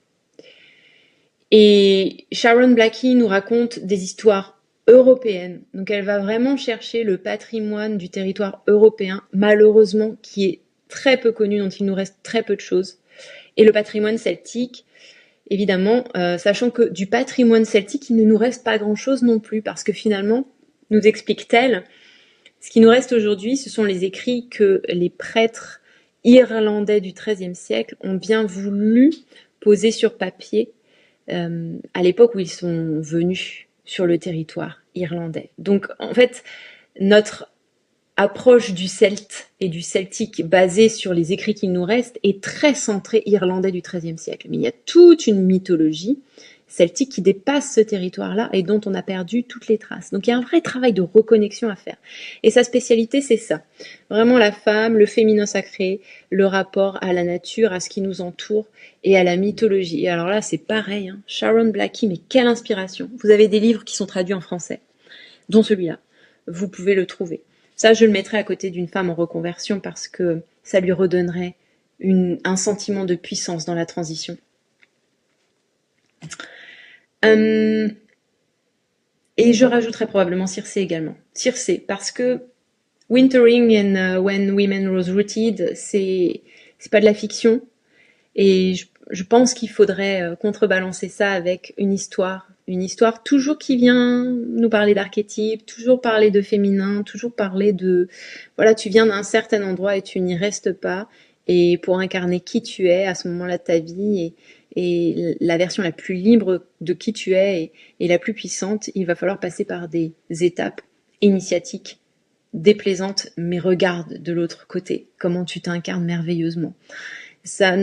Et Sharon Blackie nous raconte des histoires européenne. Donc elle va vraiment chercher le patrimoine du territoire européen, malheureusement qui est très peu connu, dont il nous reste très peu de choses. Et le patrimoine celtique, évidemment, sachant que du patrimoine celtique, il ne nous reste pas grand-chose non plus, parce que finalement, nous explique-t-elle, ce qui nous reste aujourd'hui, ce sont les écrits que les prêtres irlandais du XIIIe siècle ont bien voulu poser sur papier à l'époque où ils sont venus sur le territoire irlandais. Donc en fait, notre approche du celte et du celtique basée sur les écrits qu'il nous reste est très centrée irlandais du XIIIe siècle. Mais il y a toute une mythologie, celtique qui dépasse ce territoire-là et dont on a perdu toutes les traces. Donc il y a un vrai travail de reconnexion à faire. Et sa spécialité, c'est ça. Vraiment la femme, le féminin sacré, le rapport à la nature, à ce qui nous entoure et à la mythologie. Et alors là, c'est pareil, hein. Sharon Blackie, mais quelle inspiration. Vous avez des livres qui sont traduits en français, dont celui-là. Vous pouvez le trouver. Ça, je le mettrai à côté d'une femme en reconversion parce que ça lui redonnerait un sentiment de puissance dans la transition. Et je rajouterais probablement Circé également. Circé, parce que Wintering and When Women Rose Rooted, c'est pas de la fiction. Et je pense qu'il faudrait contrebalancer ça avec une histoire toujours qui vient nous parler d'archétypes, toujours parler de féminin, toujours parler de, voilà, tu viens d'un certain endroit et tu n'y restes pas, et pour incarner qui tu es à ce moment-là de ta vie, et la version la plus libre de qui tu es et la plus puissante, il va falloir passer par des étapes initiatiques, déplaisantes, mais regarde de l'autre côté, comment tu t'incarnes merveilleusement. Ça,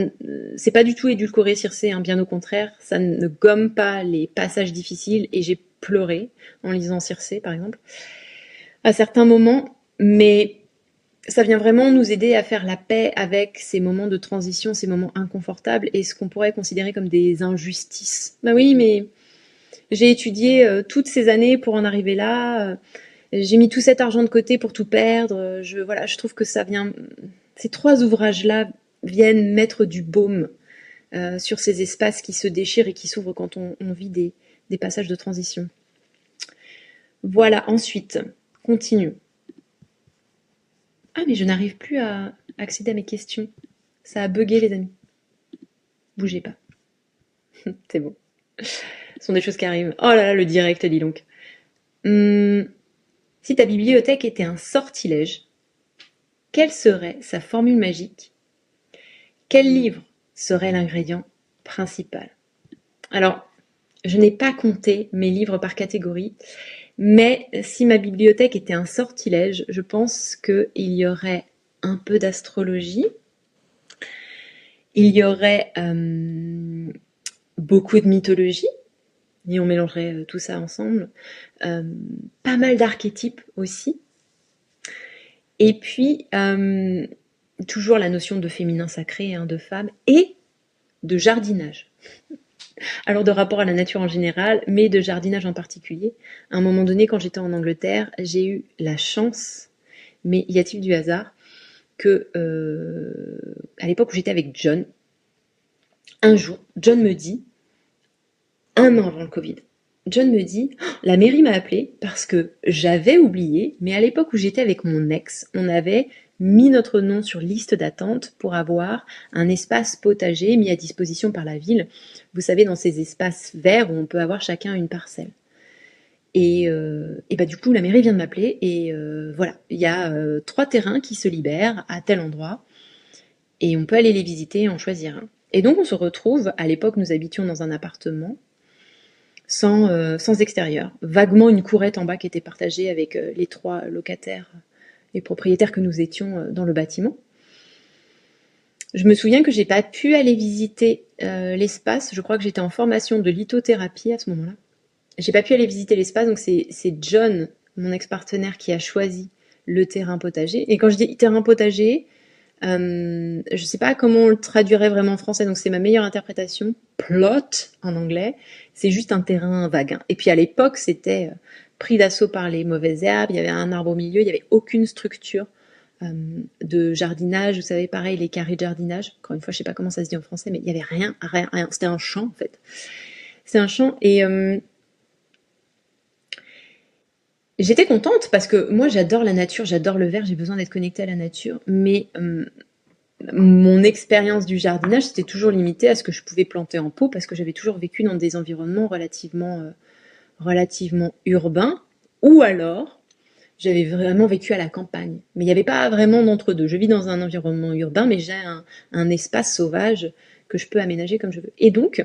c'est pas du tout édulcoré Circé, hein, bien au contraire, ça ne gomme pas les passages difficiles, et j'ai pleuré en lisant Circé, par exemple, à certains moments, mais ça vient vraiment nous aider à faire la paix avec ces moments de transition, ces moments inconfortables, et ce qu'on pourrait considérer comme des injustices. Bah oui, mais j'ai étudié toutes ces années pour en arriver là, j'ai mis tout cet argent de côté pour tout perdre, je trouve que ça vient, ces trois ouvrages-là viennent mettre du baume sur ces espaces qui se déchirent et qui s'ouvrent quand on vit des passages de transition. Voilà, ensuite, continue. Ah, mais je n'arrive plus à accéder à mes questions. Ça a bugué, les amis. Bougez pas. C'est bon. Ce sont des choses qui arrivent. Oh là là, le direct, dis donc. Si ta bibliothèque était un sortilège, quelle serait sa formule magique ? Quel livre serait l'ingrédient principal ? Alors, je n'ai pas compté mes livres par catégorie, mais si ma bibliothèque était un sortilège, je pense qu'il y aurait un peu d'astrologie, il y aurait beaucoup de mythologie, et on mélangerait tout ça ensemble, pas mal d'archétypes aussi, et puis toujours la notion de féminin sacré, de femme, et de jardinage. Alors de rapport à la nature en général, mais de jardinage en particulier. À un moment donné, quand j'étais en Angleterre, j'ai eu la chance, mais y a-t-il du hasard, que à l'époque où j'étais avec John, un jour, John me dit, un an avant le Covid, John me dit, la mairie m'a appelé parce que j'avais oublié, mais à l'époque où j'étais avec mon ex, on avait mis notre nom sur liste d'attente pour avoir un espace potager mis à disposition par la ville. Vous savez, dans ces espaces verts où on peut avoir chacun une parcelle. Et bah du coup, la mairie vient de m'appeler et voilà, il y a 3 terrains qui se libèrent à tel endroit et on peut aller les visiter et en choisir un. Et donc on se retrouve, à l'époque nous habitions dans un appartement sans extérieur, vaguement une courette en bas qui était partagée avec les 3 locataires et propriétaires que nous étions dans le bâtiment. Je me souviens que j'ai pas pu aller visiter l'espace, je crois que j'étais en formation de lithothérapie à ce moment-là. J'ai pas pu aller visiter l'espace, donc c'est John, mon ex-partenaire, qui a choisi le terrain potager. Et quand je dis terrain potager, je sais pas comment on le traduirait vraiment en français, donc c'est ma meilleure interprétation. Plot en anglais, c'est juste un terrain vague. Et puis à l'époque, c'était pris d'assaut par les mauvaises herbes, il y avait un arbre au milieu, il y avait aucune structure de jardinage, vous savez, pareil, les carrés de jardinage. Encore une fois, je sais pas comment ça se dit en français, mais il y avait rien. C'était un champ en fait. C'est un champ et j'étais contente parce que moi j'adore la nature, j'adore le vert, j'ai besoin d'être connectée à la nature, mais mon expérience du jardinage c'était toujours limitée à ce que je pouvais planter en pot parce que j'avais toujours vécu dans des environnements relativement urbains, ou alors j'avais vraiment vécu à la campagne. Mais il n'y avait pas vraiment d'entre-deux. Je vis dans un environnement urbain, mais j'ai un espace sauvage que je peux aménager comme je veux. Et donc,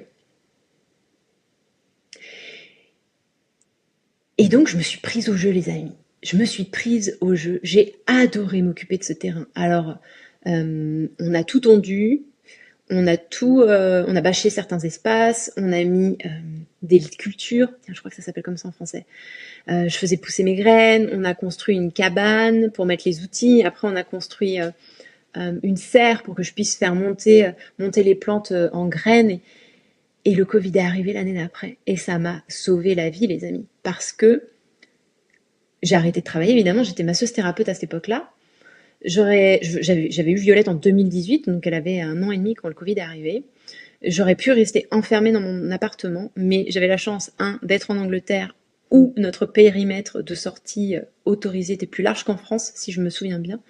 je me suis prise au jeu, les amis. Je me suis prise au jeu. J'ai adoré m'occuper de ce terrain. Alors, on a tout tondu, on a bâché certains espaces, on a mis des cultures, je crois que ça s'appelle comme ça en français. Je faisais pousser mes graines, on a construit une cabane pour mettre les outils, après on a construit une serre pour que je puisse faire monter les plantes en graines. Et le Covid est arrivé l'année d'après. Et ça m'a sauvé la vie, les amis. Parce que j'ai arrêté de travailler, évidemment. J'étais masseuse thérapeute à cette époque-là. J'avais eu Violette en 2018, donc elle avait 1 an et demi quand le Covid est arrivé. J'aurais pu rester enfermée dans mon appartement, mais j'avais la chance, d'être en Angleterre, où notre périmètre de sortie autorisé était plus large qu'en France, si je me souviens bien.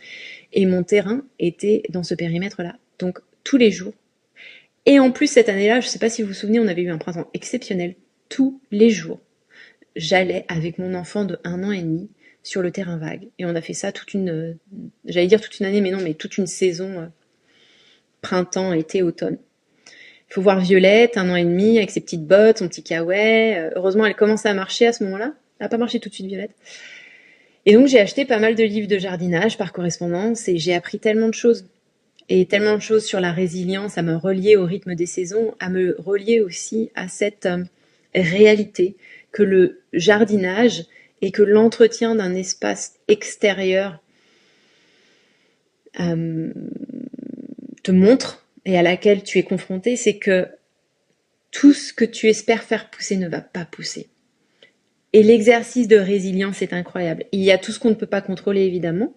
Et mon terrain était dans ce périmètre-là. Donc, tous les jours. Et en plus, cette année-là, je ne sais pas si vous vous souvenez, on avait eu un printemps exceptionnel. Tous les jours, j'allais avec mon enfant de 1 an et demi sur le terrain vague. Et on a fait ça j'allais dire toute une année, mais non, mais toute une saison, printemps, été, automne. Il faut voir Violette, 1 an et demi, avec ses petites bottes, son petit kawaii. Heureusement, elle commençait à marcher à ce moment-là. Elle n'a pas marché tout de suite, Violette. Et donc, j'ai acheté pas mal de livres de jardinage par correspondance et j'ai appris tellement de choses. Et tellement de choses sur la résilience, à me relier au rythme des saisons, à me relier aussi à cette réalité que le jardinage et que l'entretien d'un espace extérieur te montre et à laquelle tu es confronté, c'est que tout ce que tu espères faire pousser ne va pas pousser. Et l'exercice de résilience est incroyable. Il y a tout ce qu'on ne peut pas contrôler, évidemment.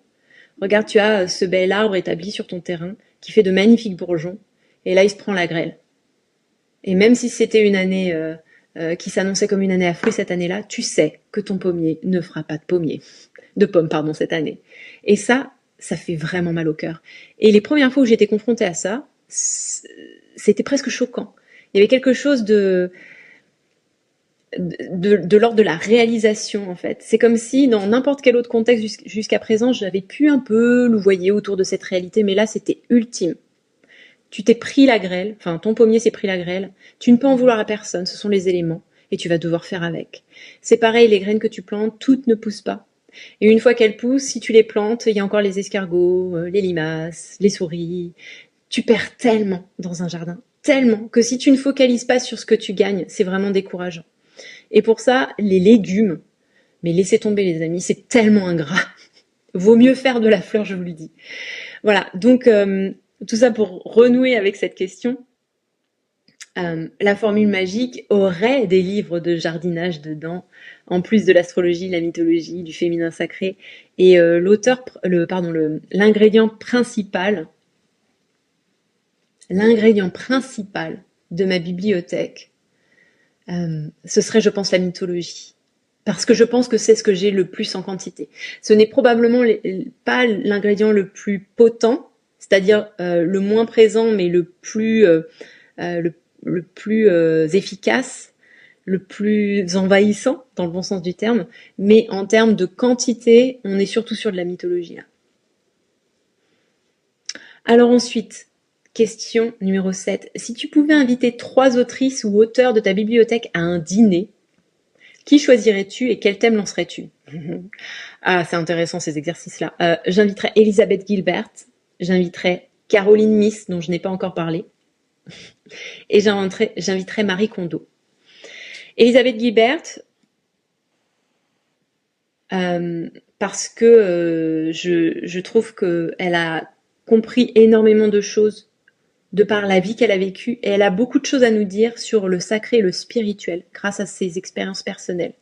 Regarde, tu as ce bel arbre établi sur ton terrain qui fait de magnifiques bourgeons, et là il se prend la grêle. Et même si c'était une année qui s'annonçait comme une année à fruits cette année-là, tu sais que ton pommier ne fera pas de pommes cette année. Et ça fait vraiment mal au cœur. Et les premières fois où j'étais confrontée à ça, c'était presque choquant. Il y avait quelque chose de l'ordre de la réalisation, en fait. C'est comme si dans n'importe quel autre contexte jusqu'à présent, j'avais pu un peu louvoyer autour de cette réalité, mais là c'était ultime. Tu t'es pris la grêle, enfin ton pommier s'est pris la grêle, tu ne peux en vouloir à personne, ce sont les éléments, et tu vas devoir faire avec. C'est pareil, les graines que tu plantes, toutes ne poussent pas. Et une fois qu'elles poussent, si tu les plantes, il y a encore les escargots, les limaces, les souris. Tu perds tellement dans un jardin, tellement, que si tu ne focalises pas sur ce que tu gagnes, c'est vraiment décourageant. Et pour ça, les légumes, mais laissez tomber les amis, c'est tellement ingrat. Vaut mieux faire de la fleur, je vous le dis. Voilà, donc tout ça pour renouer avec cette question. La formule magique aurait des livres de jardinage dedans, en plus de l'astrologie, la mythologie, du féminin sacré. Et l'ingrédient principal de ma bibliothèque, ce serait, je pense, la mythologie. Parce que je pense que c'est ce que j'ai le plus en quantité. Ce n'est probablement pas l'ingrédient le plus potent, c'est-à-dire le moins présent, mais le plus efficace, le plus envahissant, dans le bon sens du terme. Mais en termes de quantité, on est surtout sur de la mythologie, là. Alors ensuite, question numéro 7. Si tu pouvais inviter 3 autrices ou auteurs de ta bibliothèque à un dîner, qui choisirais-tu et quel thème lancerais-tu? Ah, c'est intéressant ces exercices-là. J'inviterais Elizabeth Gilbert, j'inviterais Caroline Myss, dont je n'ai pas encore parlé, et j'inviterais Marie Kondo. Elizabeth Gilbert, parce que je trouve qu'elle a compris énormément de choses de par la vie qu'elle a vécue, et elle a beaucoup de choses à nous dire sur le sacré et le spirituel grâce à ses expériences personnelles.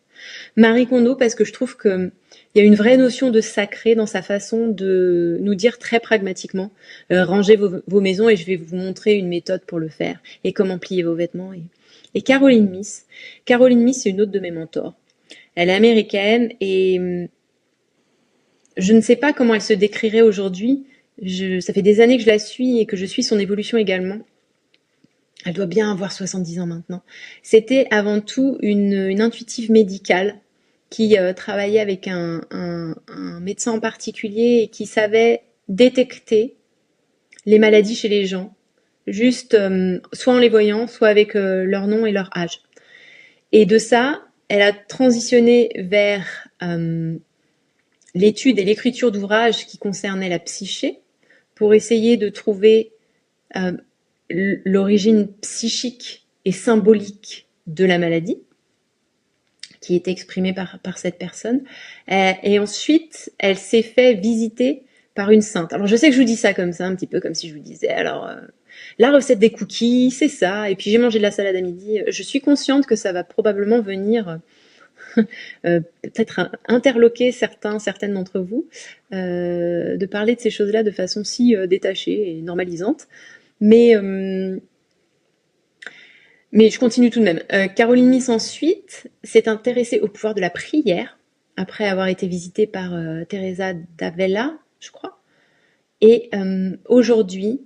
Marie Kondo, parce que je trouve qu'il y a une vraie notion de sacré dans sa façon de nous dire très pragmatiquement rangez vos maisons et je vais vous montrer une méthode pour le faire et comment plier vos vêtements. Et Caroline Myss, c'est une autre de mes mentors. Elle est américaine et je ne sais pas comment elle se décrirait aujourd'hui. Ça fait des années que je la suis et que je suis son évolution également. Elle doit bien avoir 70 ans maintenant. C'était avant tout une intuitive médicale qui travaillait avec un médecin en particulier et qui savait détecter les maladies chez les gens, juste soit en les voyant, soit avec leur nom et leur âge. Et de ça, elle a transitionné vers l'étude et l'écriture d'ouvrages qui concernaient la psyché pour essayer de trouver l'origine psychique et symbolique de la maladie. qui était exprimée par cette personne. Et ensuite, elle s'est fait visiter par une sainte. Alors je sais que je vous dis ça comme ça, un petit peu comme si je vous disais, alors la recette des cookies, c'est ça, et puis j'ai mangé de la salade à midi. Je suis consciente que ça va probablement venir peut-être interloquer certaines d'entre vous, de parler de ces choses-là de façon si détachée et normalisante. Mais je continue tout de même. Caroline Myss ensuite s'est intéressée au pouvoir de la prière, après avoir été visitée par Teresa d'Avella, je crois. Et aujourd'hui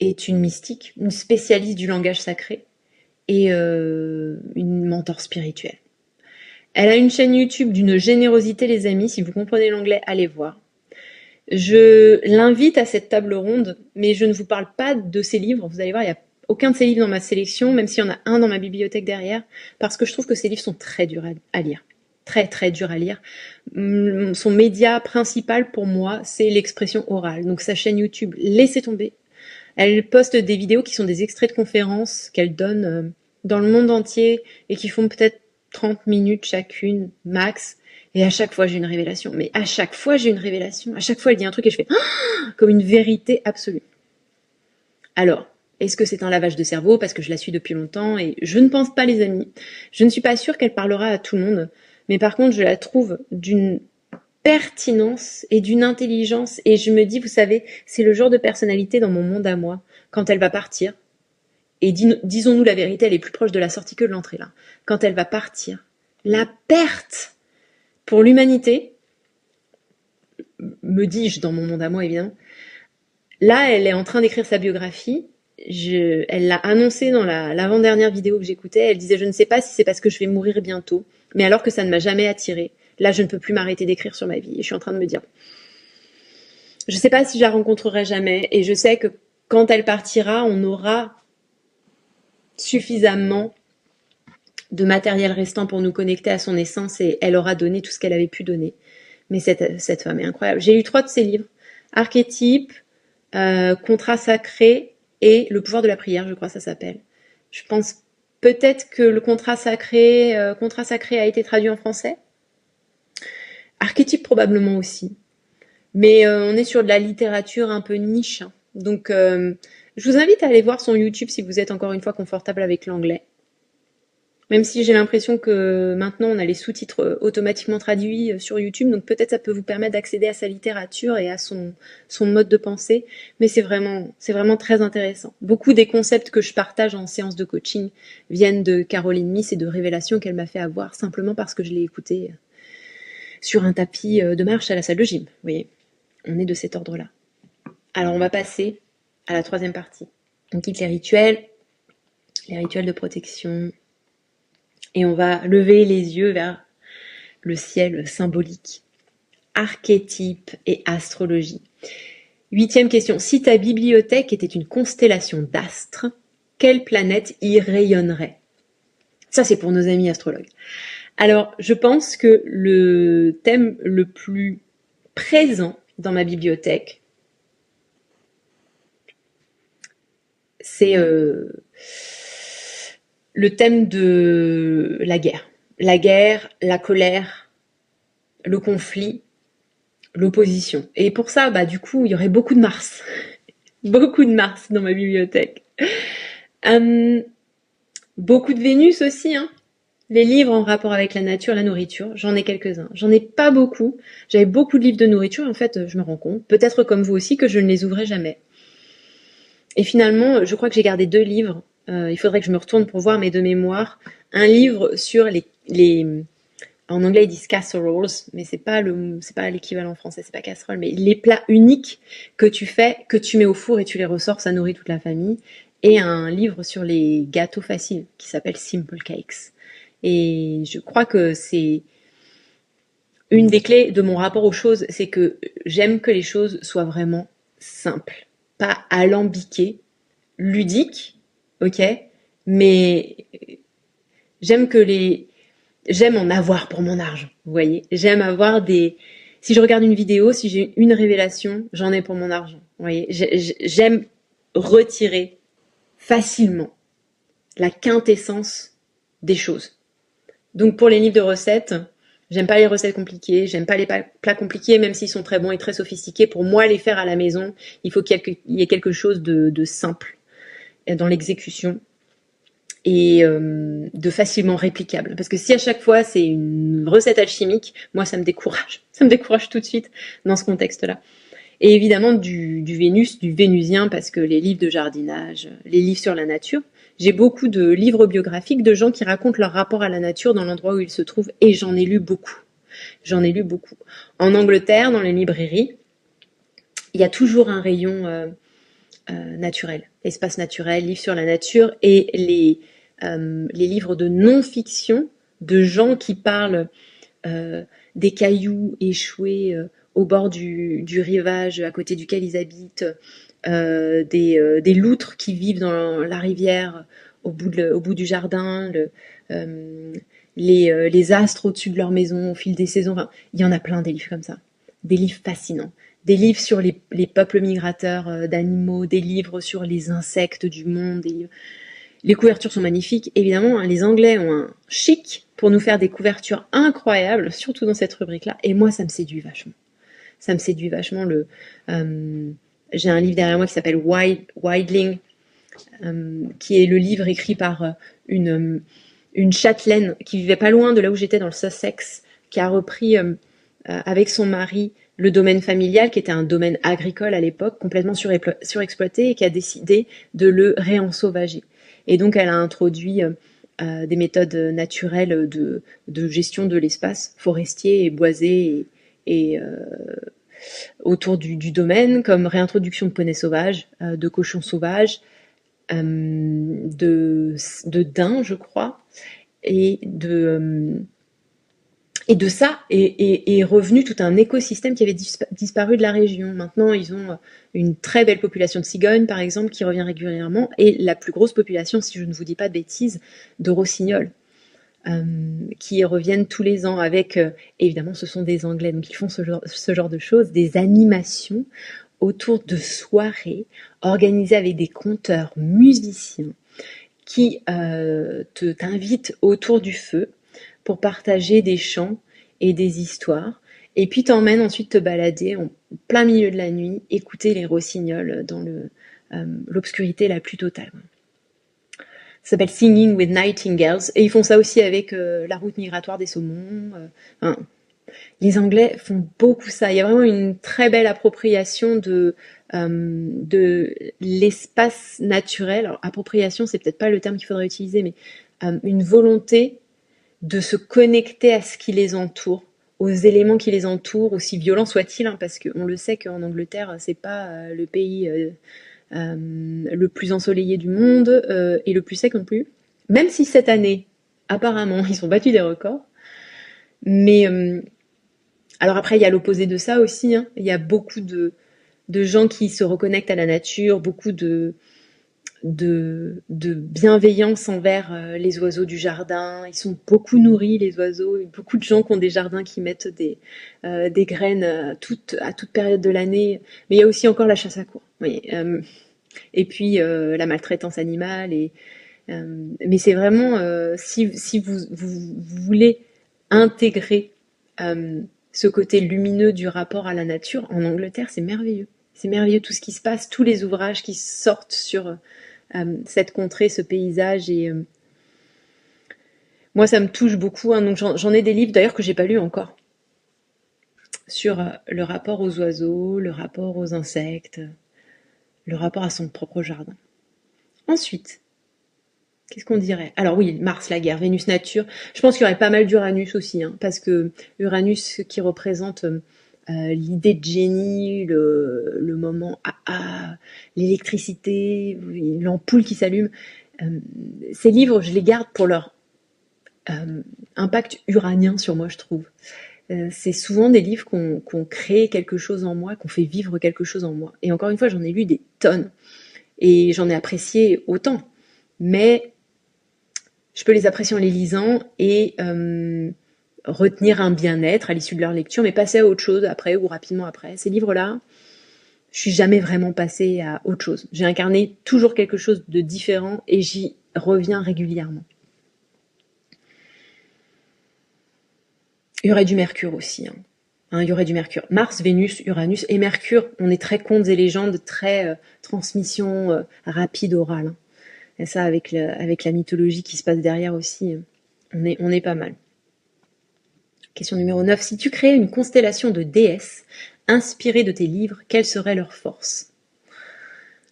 est une mystique, une spécialiste du langage sacré et une mentor spirituelle. Elle a une chaîne YouTube d'une générosité, les amis. Si vous comprenez l'anglais, allez voir. Je l'invite à cette table ronde, mais je ne vous parle pas de ses livres. Vous allez voir, il n'y a aucun de ses livres dans ma sélection, même s'il y en a un dans ma bibliothèque derrière, parce que je trouve que ses livres sont très durs à lire. Très, très durs à lire. Son média principal, pour moi, c'est l'expression orale. Donc sa chaîne YouTube, laissez tomber. Elle poste des vidéos qui sont des extraits de conférences qu'elle donne dans le monde entier et qui font peut-être 30 minutes chacune, max. Et à chaque fois, j'ai une révélation. Mais à chaque fois, j'ai une révélation. À chaque fois, elle dit un truc et je fais comme une vérité absolue. Alors, est-ce que c'est un lavage de cerveau parce que je la suis depuis longtemps? Et je ne pense pas, les amis. Je ne suis pas sûre qu'elle parlera à tout le monde. Mais par contre, je la trouve d'une pertinence et d'une intelligence. Et je me dis, vous savez, c'est le genre de personnalité dans mon monde à moi. Quand elle va partir, et disons-nous la vérité, elle est plus proche de la sortie que de l'entrée là. Quand elle va partir, la perte pour l'humanité, me dis-je dans mon monde à moi évidemment, là elle est en train d'écrire sa biographie, elle l'a annoncé dans l'avant-dernière vidéo que j'écoutais, elle disait je ne sais pas si c'est parce que je vais mourir bientôt, mais alors que ça ne m'a jamais attirée, là je ne peux plus m'arrêter d'écrire sur ma vie, et je suis en train de me dire, je ne sais pas si je la rencontrerai jamais, et je sais que quand elle partira, on aura suffisamment de matériel restant pour nous connecter à son essence et elle aura donné tout ce qu'elle avait pu donner. Mais cette femme est incroyable. J'ai lu 3 de ses livres. Archétype, Contrat sacré et Le pouvoir de la prière, je crois ça s'appelle. Je pense peut-être que le contrat sacré a été traduit en français. Archétype probablement aussi. Mais on est sur de la littérature un peu niche. Hein. Donc je vous invite à aller voir son YouTube si vous êtes encore une fois confortable avec l'anglais. Même si j'ai l'impression que maintenant on a les sous-titres automatiquement traduits sur YouTube, donc peut-être ça peut vous permettre d'accéder à sa littérature et à son mode de pensée, mais c'est vraiment très intéressant. Beaucoup des concepts que je partage en séance de coaching viennent de Caroline Myss et de révélations qu'elle m'a fait avoir simplement parce que je l'ai écoutée sur un tapis de marche à la salle de gym. Vous voyez, on est de cet ordre-là. Alors on va passer à la 3e partie. On quitte les rituels de protection, et on va lever les yeux vers le ciel symbolique. Archétype et astrologie. 8e question. Si ta bibliothèque était une constellation d'astres, quelle planète y rayonnerait? Ça, c'est pour nos amis astrologues. Alors, je pense que le thème le plus présent dans ma bibliothèque, c'est le thème de la guerre. La guerre, la colère, le conflit, l'opposition. Et pour ça, du coup, il y aurait beaucoup de Mars. Beaucoup de Mars dans ma bibliothèque. Beaucoup de Vénus aussi, hein. Les livres en rapport avec la nature, la nourriture, j'en ai quelques-uns. J'en ai pas beaucoup. J'avais beaucoup de livres de nourriture, en fait, je me rends compte, peut-être comme vous aussi, que je ne les ouvrais jamais. Et finalement, je crois que j'ai gardé 2 livres. Il faudrait que je me retourne pour voir mes 2 mémoires. Un livre sur les en anglais ils disent casseroles, mais c'est pas l'équivalent français, c'est pas casserole, mais les plats uniques que tu fais, que tu mets au four et tu les ressors, ça nourrit toute la famille. Et un livre sur les gâteaux faciles qui s'appelle Simple Cakes. Et je crois que c'est une des clés de mon rapport aux choses, c'est que j'aime que les choses soient vraiment simples, pas alambiquées, ludiques, ok, mais j'aime en avoir pour mon argent, vous voyez. J'aime avoir si je regarde une vidéo, si j'ai une révélation, j'en ai pour mon argent, vous voyez. J'aime retirer facilement la quintessence des choses. Donc pour les livres de recettes, j'aime pas les recettes compliquées, j'aime pas les plats compliqués, même s'ils sont très bons et très sophistiqués. Pour moi, les faire à la maison, il faut qu'il y ait quelque chose de simple dans l'exécution et de facilement réplicable. Parce que si à chaque fois c'est une recette alchimique, moi ça me décourage. Ça me décourage tout de suite dans ce contexte-là. Et évidemment du Vénus, du vénusien, parce que les livres de jardinage, les livres sur la nature, j'ai beaucoup de livres biographiques de gens qui racontent leur rapport à la nature dans l'endroit où ils se trouvent, et j'en ai lu beaucoup. J'en ai lu beaucoup. En Angleterre, dans les librairies, il y a toujours un rayon naturel, espace naturel, livres sur la nature, et les livres de non-fiction de gens qui parlent des cailloux échoués au bord du rivage à côté duquel ils habitent, des loutres qui vivent dans la rivière au bout du jardin, les astres au-dessus de leur maison au fil des saisons. Enfin, il y en a plein des livres comme ça, des livres fascinants. Des livres sur les peuples migrateurs d'animaux, des livres sur les insectes du monde, des livres. Les couvertures sont magnifiques, évidemment, hein, les Anglais ont un chic pour nous faire des couvertures incroyables, surtout dans cette rubrique-là, et moi ça me séduit vachement. Ça me séduit vachement. J'ai un livre derrière moi qui s'appelle Wildling, qui est le livre écrit par une châtelaine qui vivait pas loin de là où j'étais dans le Sussex, qui a repris avec son mari le domaine familial, qui était un domaine agricole à l'époque, complètement surexploité, et qui a décidé de le réensauvager. Et donc elle a introduit des méthodes naturelles de gestion de l'espace forestier et boisé et autour du domaine, comme réintroduction de poneys sauvages, de cochons sauvages, de daims, je crois, et de ça est revenu tout un écosystème qui avait disparu de la région. Maintenant, ils ont une très belle population de cigognes, par exemple, qui revient régulièrement, et la plus grosse population, si je ne vous dis pas de bêtises, de rossignols, qui reviennent tous les ans avec, évidemment, ce sont des Anglais, donc ils font ce genre de choses, des animations autour de soirées organisées avec des conteurs musiciens qui t'invitent autour du feu pour partager des chants et des histoires, et puis t'emmènes ensuite te balader en plein milieu de la nuit, écouter les rossignols dans l'obscurité la plus totale. Ça s'appelle Singing with Nightingales, et ils font ça aussi avec la route migratoire des saumons. Les Anglais font beaucoup ça. Il y a vraiment une très belle appropriation de l'espace naturel. Alors, appropriation, c'est peut-être pas le terme qu'il faudrait utiliser, mais une volonté de se connecter à ce qui les entoure, aux éléments qui les entourent, aussi violents soient-ils, hein, parce qu'on le sait qu'en Angleterre, c'est pas le pays le plus ensoleillé du monde et le plus sec non plus. Même si cette année, apparemment, ils ont battu des records. Mais alors après, il y a l'opposé de ça aussi. Hein. Il y a beaucoup de gens qui se reconnectent à la nature, beaucoup de bienveillance envers les oiseaux du jardin. Ils sont beaucoup nourris, les oiseaux. Il y a beaucoup de gens qui ont des jardins qui mettent des graines à toute période de l'année. Mais il y a aussi encore la chasse à courre. Oui, et puis la maltraitance animale. Mais c'est vraiment, si vous voulez intégrer ce côté lumineux du rapport à la nature, en Angleterre, c'est merveilleux. C'est merveilleux tout ce qui se passe, tous les ouvrages qui sortent sur cette contrée, ce paysage, et moi ça me touche beaucoup, hein, donc j'en ai des livres d'ailleurs que j'ai pas lus encore sur le rapport aux oiseaux, le rapport aux insectes, le rapport à son propre jardin. Ensuite, qu'est-ce qu'on dirait? Alors oui, Mars, la guerre, Vénus, nature. Je pense qu'il y aurait pas mal d'Uranus aussi, hein, parce que Uranus qui représente l'idée de génie, le moment l'électricité, l'ampoule qui s'allume. Ces livres, je les garde pour leur impact uranien sur moi, je trouve. C'est souvent des livres qu'on crée quelque chose en moi, qu'on fait vivre quelque chose en moi. Et encore une fois, j'en ai lu des tonnes. Et j'en ai apprécié autant. Mais je peux les apprécier en les lisant et retenir un bien-être à l'issue de leur lecture, mais passer à autre chose après ou rapidement après. Ces livres-là, je suis jamais vraiment passée à autre chose. J'ai incarné toujours quelque chose de différent et j'y reviens régulièrement. Il y aurait du Mercure aussi. Il y aurait du Mercure. Mars, Vénus, Uranus et Mercure, on est très contes et légendes, très transmission rapide, orale. Et ça, avec la mythologie qui se passe derrière aussi, on est pas mal. Question numéro 9. Si tu créais une constellation de déesses inspirées de tes livres, quelle serait leur force?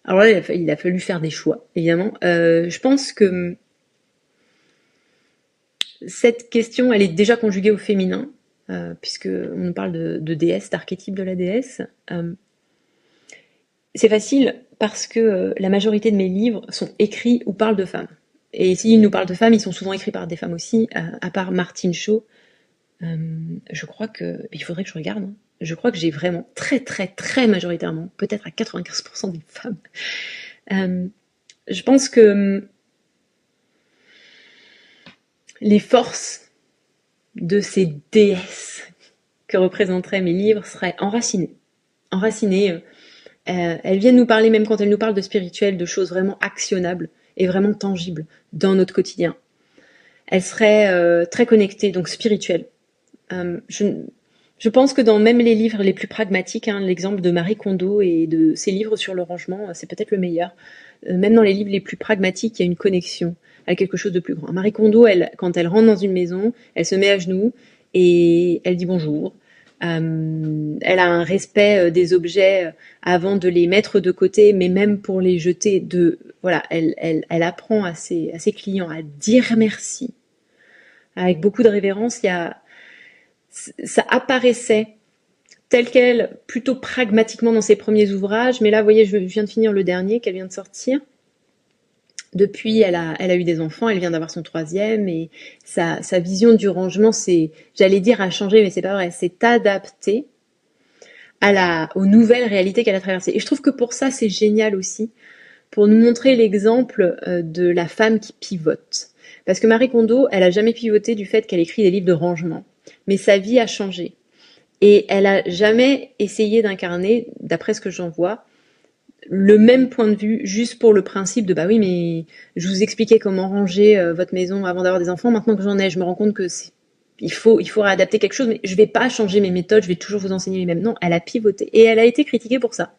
Alors là, il a fallu faire des choix, évidemment. Je pense que cette question, elle est déjà conjuguée au féminin, puisque on nous parle de déesse, d'archétype de la déesse. C'est facile parce que la majorité de mes livres sont écrits ou parlent de femmes. Et s'ils nous parlent de femmes, ils sont souvent écrits par des femmes aussi, à part Martine Shaw. Je crois que... Il faudrait que je regarde. Je crois que j'ai vraiment très très très majoritairement, peut-être à 95% des femmes. Je pense que les forces de ces déesses que représenteraient mes livres seraient enracinées. Enracinées. Elles viennent nous parler, même quand elles nous parlent de spirituel, de choses vraiment actionnables et vraiment tangibles dans notre quotidien. Elles seraient très connectées, donc spirituelles. Je pense que dans même les livres les plus pragmatiques, l'exemple de Marie Kondo et de ses livres sur le rangement, c'est peut-être le meilleur. Même dans les livres les plus pragmatiques, il y a une connexion à quelque chose de plus grand. Marie Kondo, quand elle rentre dans une maison, elle se met à genoux et elle dit bonjour. Elle a un respect des objets avant de les mettre de côté, mais même pour les jeter. Voilà, elle apprend à ses clients à dire merci avec beaucoup de révérence. Ça apparaissait tel quel, plutôt pragmatiquement dans ses premiers ouvrages, mais là, vous voyez, je viens de finir le dernier qu'elle vient de sortir. Depuis, elle a eu des enfants, elle vient d'avoir son 3e, et sa vision du rangement, j'allais dire, a changé, mais c'est pas vrai, c'est adapté aux nouvelles réalités qu'elle a traversées. Et je trouve que pour ça, c'est génial aussi, pour nous montrer l'exemple de la femme qui pivote. Parce que Marie Kondo, elle a jamais pivoté du fait qu'elle écrit des livres de rangement. Mais sa vie a changé. Et elle a jamais essayé d'incarner, d'après ce que j'en vois, le même point de vue, juste pour le principe de bah oui, mais je vous expliquais comment ranger votre maison avant d'avoir des enfants. Maintenant que j'en ai, je me rends compte que il faut réadapter quelque chose, mais je vais pas changer mes méthodes, je vais toujours vous enseigner les mêmes. Non, elle a pivoté et elle a été critiquée pour ça,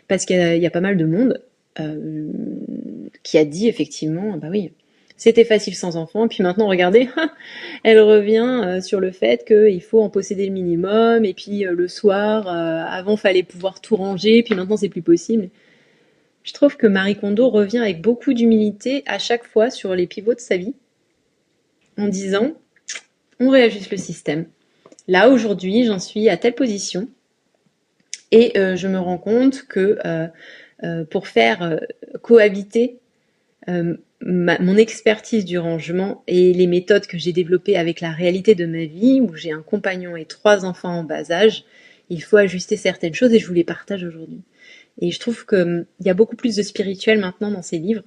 parce qu'il y a pas mal de monde qui a dit effectivement, bah oui, c'était facile sans enfants, puis maintenant regardez, elle revient sur le fait qu'il faut en posséder le minimum, et puis le soir, avant fallait pouvoir tout ranger, puis maintenant c'est plus possible. Je trouve que Marie Kondo revient avec beaucoup d'humilité à chaque fois sur les pivots de sa vie, en disant, on réajuste le système. Là, aujourd'hui, j'en suis à telle position, et je me rends compte que pour faire cohabiter mon expertise du rangement et les méthodes que j'ai développées avec la réalité de ma vie, où j'ai un compagnon et 3 enfants en bas âge, il faut ajuster certaines choses et je vous les partage aujourd'hui. Et je trouve qu'il y a beaucoup plus de spirituel maintenant dans ces livres,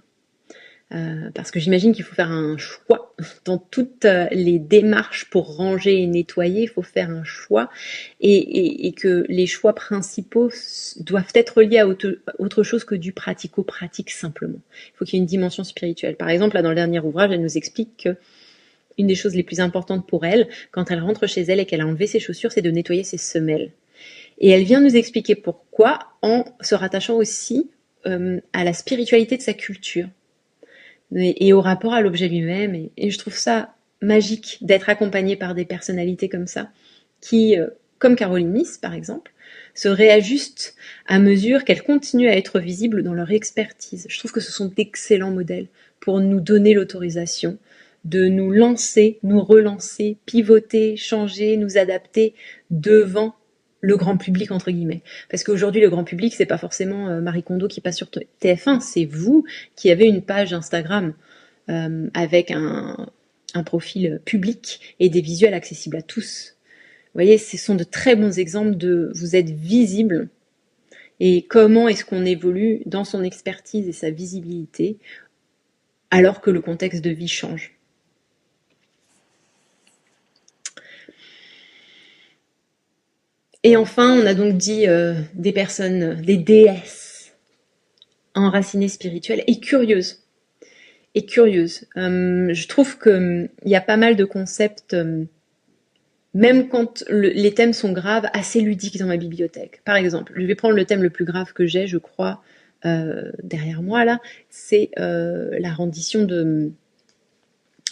parce que j'imagine qu'il faut faire un choix dans toutes les démarches pour ranger et nettoyer. Il faut faire un choix et que les choix principaux doivent être liés à autre chose que du pratico-pratique simplement. Il faut qu'il y ait une dimension spirituelle. Par exemple, là dans le dernier ouvrage, elle nous explique que une des choses les plus importantes pour elle, quand elle rentre chez elle et qu'elle a enlevé ses chaussures, c'est de nettoyer ses semelles. Et elle vient nous expliquer pourquoi en se rattachant aussi à la spiritualité de sa culture et au rapport à l'objet lui-même. Et je trouve ça magique d'être accompagnée par des personnalités comme ça, qui, comme Caroline Myss par exemple, se réajustent à mesure qu'elles continuent à être visibles dans leur expertise. Je trouve que ce sont d'excellents modèles pour nous donner l'autorisation de nous lancer, nous relancer, pivoter, changer, nous adapter devant le grand public entre guillemets. Parce qu'aujourd'hui le grand public, c'est pas forcément Marie Kondo qui passe sur TF1, c'est vous qui avez une page Instagram avec un profil public et des visuels accessibles à tous. Vous voyez, ce sont de très bons exemples de vous êtes visible et comment est-ce qu'on évolue dans son expertise et sa visibilité alors que le contexte de vie change. Et enfin, on a donc dit des personnes, des déesses enracinées spirituelles et curieuses. Je trouve qu'il y a pas mal de concepts même quand les thèmes sont graves, assez ludiques dans ma bibliothèque. Par exemple, je vais prendre le thème le plus grave que j'ai, je crois, derrière moi là, c'est la rendition de...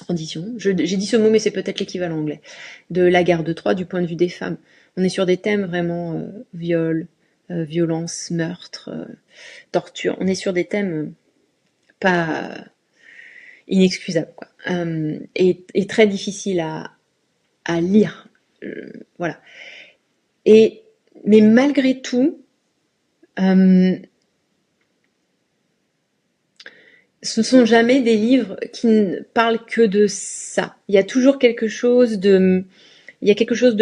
Rendition, j'ai dit ce mot mais c'est peut-être l'équivalent anglais, de la guerre de Troie du point de vue des femmes. On est sur des thèmes vraiment viol, violence, meurtre, torture. On est sur des thèmes pas inexcusables, quoi. Et très difficiles à lire. Voilà. Mais malgré tout, ce sont jamais des livres qui ne parlent que de ça. Il y a toujours quelque chose de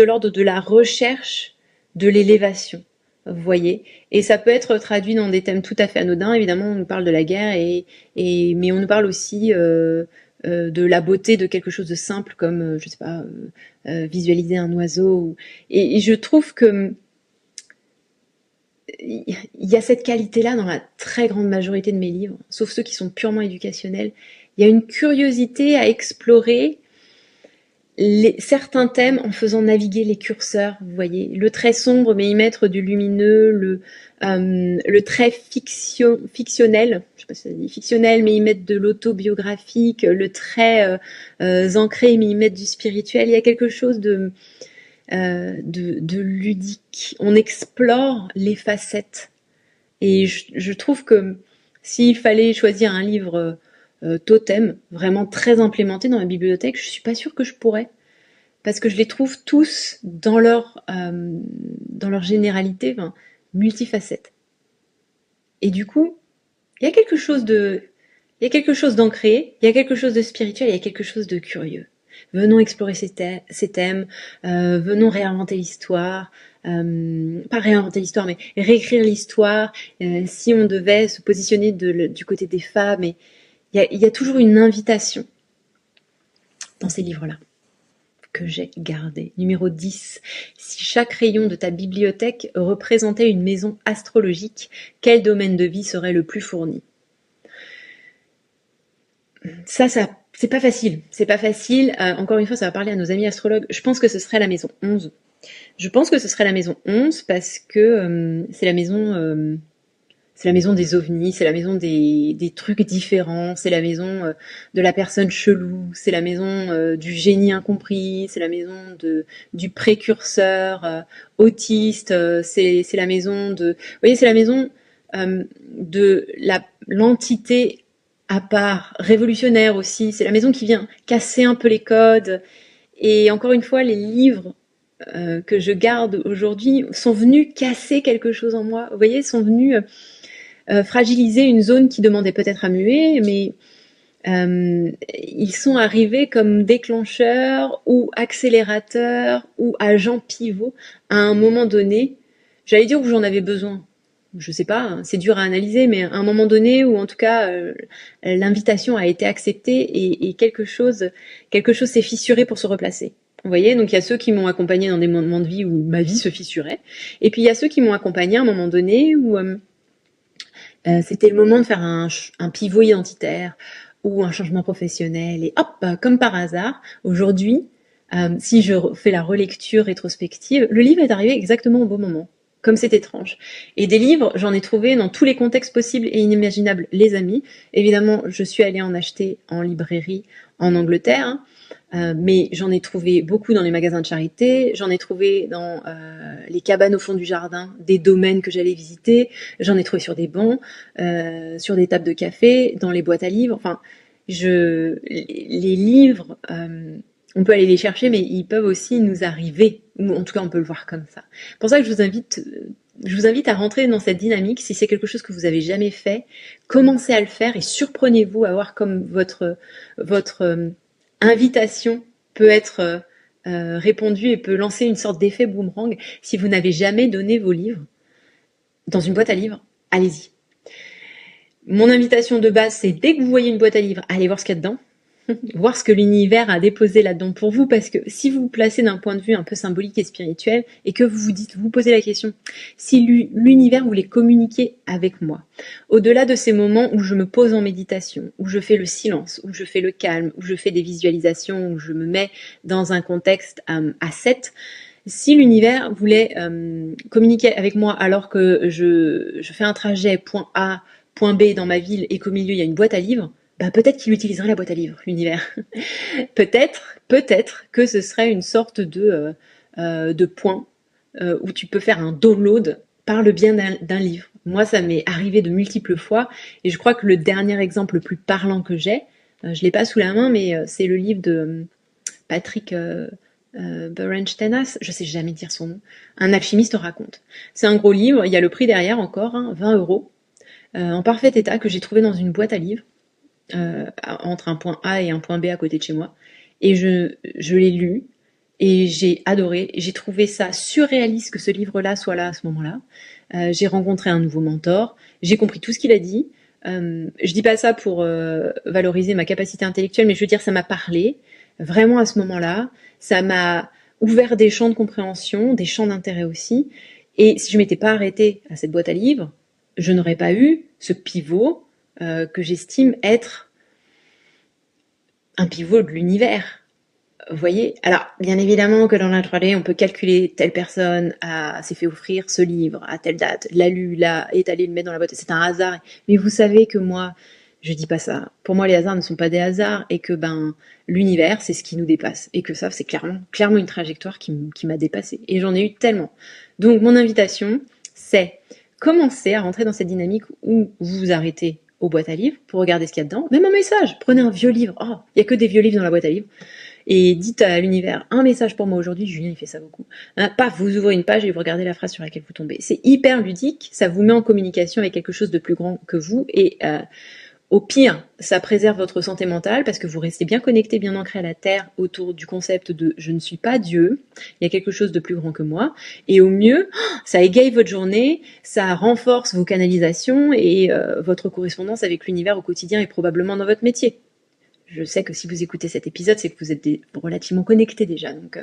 l'ordre de la recherche, de l'élévation. Vous voyez, et ça peut être traduit dans des thèmes tout à fait anodins. Évidemment, on nous parle de la guerre, mais on nous parle aussi de la beauté de quelque chose de simple, comme je sais pas, visualiser un oiseau. Et je trouve que il y a cette qualité-là dans la très grande majorité de mes livres, sauf ceux qui sont purement éducationnels. Il y a une curiosité à explorer certains thèmes en faisant naviguer les curseurs, vous voyez, le trait sombre mais y mettre du lumineux, le trait fictionnel, je sais pas si ça dit fictionnel mais y mettre de l'autobiographique, le trait ancré mais y mettre du spirituel. Il y a quelque chose de ludique. On explore les facettes et je trouve que s'il fallait choisir un livre totem, vraiment très implémenté dans ma bibliothèque, je suis pas sûre que je pourrais. Parce que je les trouve tous dans leur généralité, enfin, multifacettes. Et du coup, il y a quelque chose d'ancré, il y a quelque chose de spirituel, il y a quelque chose de curieux. Venons explorer ces thèmes, venons réinventer l'histoire, pas réinventer l'histoire, mais réécrire l'histoire, si on devait se positionner du côté des femmes, et il y a toujours une invitation dans ces livres-là que j'ai gardé. Numéro 10. Si chaque rayon de ta bibliothèque représentait une maison astrologique, quel domaine de vie serait le plus fourni? Ça, c'est pas facile. C'est pas facile. Encore une fois, ça va parler à nos amis astrologues. Je pense que ce serait la maison 11. Je pense que ce serait la maison 11 parce que c'est la maison des ovnis, c'est la maison des trucs différents, c'est la maison de la personne chelou, c'est la maison du génie incompris, c'est la maison du précurseur autiste, c'est la maison de... Vous voyez, c'est la maison de l'entité à part, révolutionnaire aussi, c'est la maison qui vient casser un peu les codes. Et encore une fois, les livres que je garde aujourd'hui sont venus casser quelque chose en moi. Vous voyez, sont venus fragiliser une zone qui demandait peut-être à muer, mais ils sont arrivés comme déclencheurs ou accélérateurs ou agents pivots à un moment donné. J'allais dire où j'en avais besoin. Je sais pas, hein, c'est dur à analyser, mais à un moment donné où en tout cas l'invitation a été acceptée et quelque chose s'est fissuré pour se replacer. Vous voyez, donc il y a ceux qui m'ont accompagné dans des moments de vie où ma vie se fissurait, et puis il y a ceux qui m'ont accompagné à un moment donné où c'était le moment de faire un pivot identitaire ou un changement professionnel. Et hop, comme par hasard, aujourd'hui, si je fais la relecture rétrospective, le livre est arrivé exactement au bon moment. Comme c'est étrange. Et des livres, j'en ai trouvé dans tous les contextes possibles et inimaginables, les amis. Évidemment, je suis allée en acheter en librairie en Angleterre, hein. Mais j'en ai trouvé beaucoup dans les magasins de charité, j'en ai trouvé dans les cabanes au fond du jardin, des domaines que j'allais visiter, j'en ai trouvé sur des bancs, sur des tables de café, dans les boîtes à livres. Enfin, les livres, on peut aller les chercher, mais ils peuvent aussi nous arriver, ou en tout cas on peut le voir comme ça. C'est pour ça que je vous invite à rentrer dans cette dynamique. Si c'est quelque chose que vous avez jamais fait, commencez à le faire et surprenez-vous à voir comme votre invitation peut être répondue et peut lancer une sorte d'effet boomerang. Si vous n'avez jamais donné vos livres dans une boîte à livres, allez-y. Mon invitation de base, c'est dès que vous voyez une boîte à livres, allez voir ce qu'il y a dedans. voir ce que l'univers a déposé là-dedans pour vous, parce que si vous vous placez d'un point de vue un peu symbolique et spirituel, et que vous posez la question, si l'univers voulait communiquer avec moi, au-delà de ces moments où je me pose en méditation, où je fais le silence, où je fais le calme, où je fais des visualisations, où je me mets dans un contexte à 7, si l'univers voulait communiquer avec moi alors que je fais un trajet point A, point B dans ma ville et qu'au milieu il y a une boîte à livres, bah peut-être qu'il utiliserait la boîte à livres, l'univers. Peut-être que ce serait une sorte de point où tu peux faire un download par le bien d'un livre. Moi, ça m'est arrivé de multiples fois, et je crois que le dernier exemple le plus parlant que j'ai, je l'ai pas sous la main, mais c'est le livre de Patrick Berenstenas, je sais jamais dire son nom, Un alchimiste raconte. C'est un gros livre, il y a le prix derrière encore, 20 euros, en parfait état, que j'ai trouvé dans une boîte à livres, entre un point A et un point B à côté de chez moi. Et je l'ai lu, et j'ai adoré. J'ai trouvé ça surréaliste que ce livre-là soit là à ce moment-là. J'ai rencontré un nouveau mentor, j'ai compris tout ce qu'il a dit. Je dis pas ça pour valoriser ma capacité intellectuelle, mais je veux dire, ça m'a parlé, vraiment à ce moment-là. Ça m'a ouvert des champs de compréhension, des champs d'intérêt aussi. Et si je m'étais pas arrêtée à cette boîte à livres, je n'aurais pas eu ce pivot que j'estime être un pivot de l'univers. Vous voyez? Alors, bien évidemment que dans la 3D, on peut calculer telle personne s'est fait offrir ce livre à telle date, l'a lu, est allé le mettre dans la boîte, c'est un hasard. Mais vous savez que moi, je dis pas ça. Pour moi, les hasards ne sont pas des hasards, et que l'univers, c'est ce qui nous dépasse. Et que ça, c'est clairement une trajectoire qui m'a dépassée. Et j'en ai eu tellement. Donc, mon invitation, c'est commencer à rentrer dans cette dynamique où vous vous arrêtez aux boîtes à livres pour regarder ce qu'il y a dedans. Même un message. Prenez un vieux livre. Oh, il y a que des vieux livres dans la boîte à livres. Et dites à l'univers, un message pour moi aujourd'hui. Julien, il fait ça beaucoup. Paf, vous ouvrez une page et vous regardez la phrase sur laquelle vous tombez. C'est hyper ludique, ça vous met en communication avec quelque chose de plus grand que vous, et au pire, ça préserve votre santé mentale parce que vous restez bien connecté, bien ancré à la terre autour du concept de je ne suis pas Dieu, il y a quelque chose de plus grand que moi. Et au mieux, ça égaye votre journée, ça renforce vos canalisations et votre correspondance avec l'univers au quotidien et probablement dans votre métier. Je sais que si vous écoutez cet épisode, c'est que vous êtes relativement connectés déjà. Donc,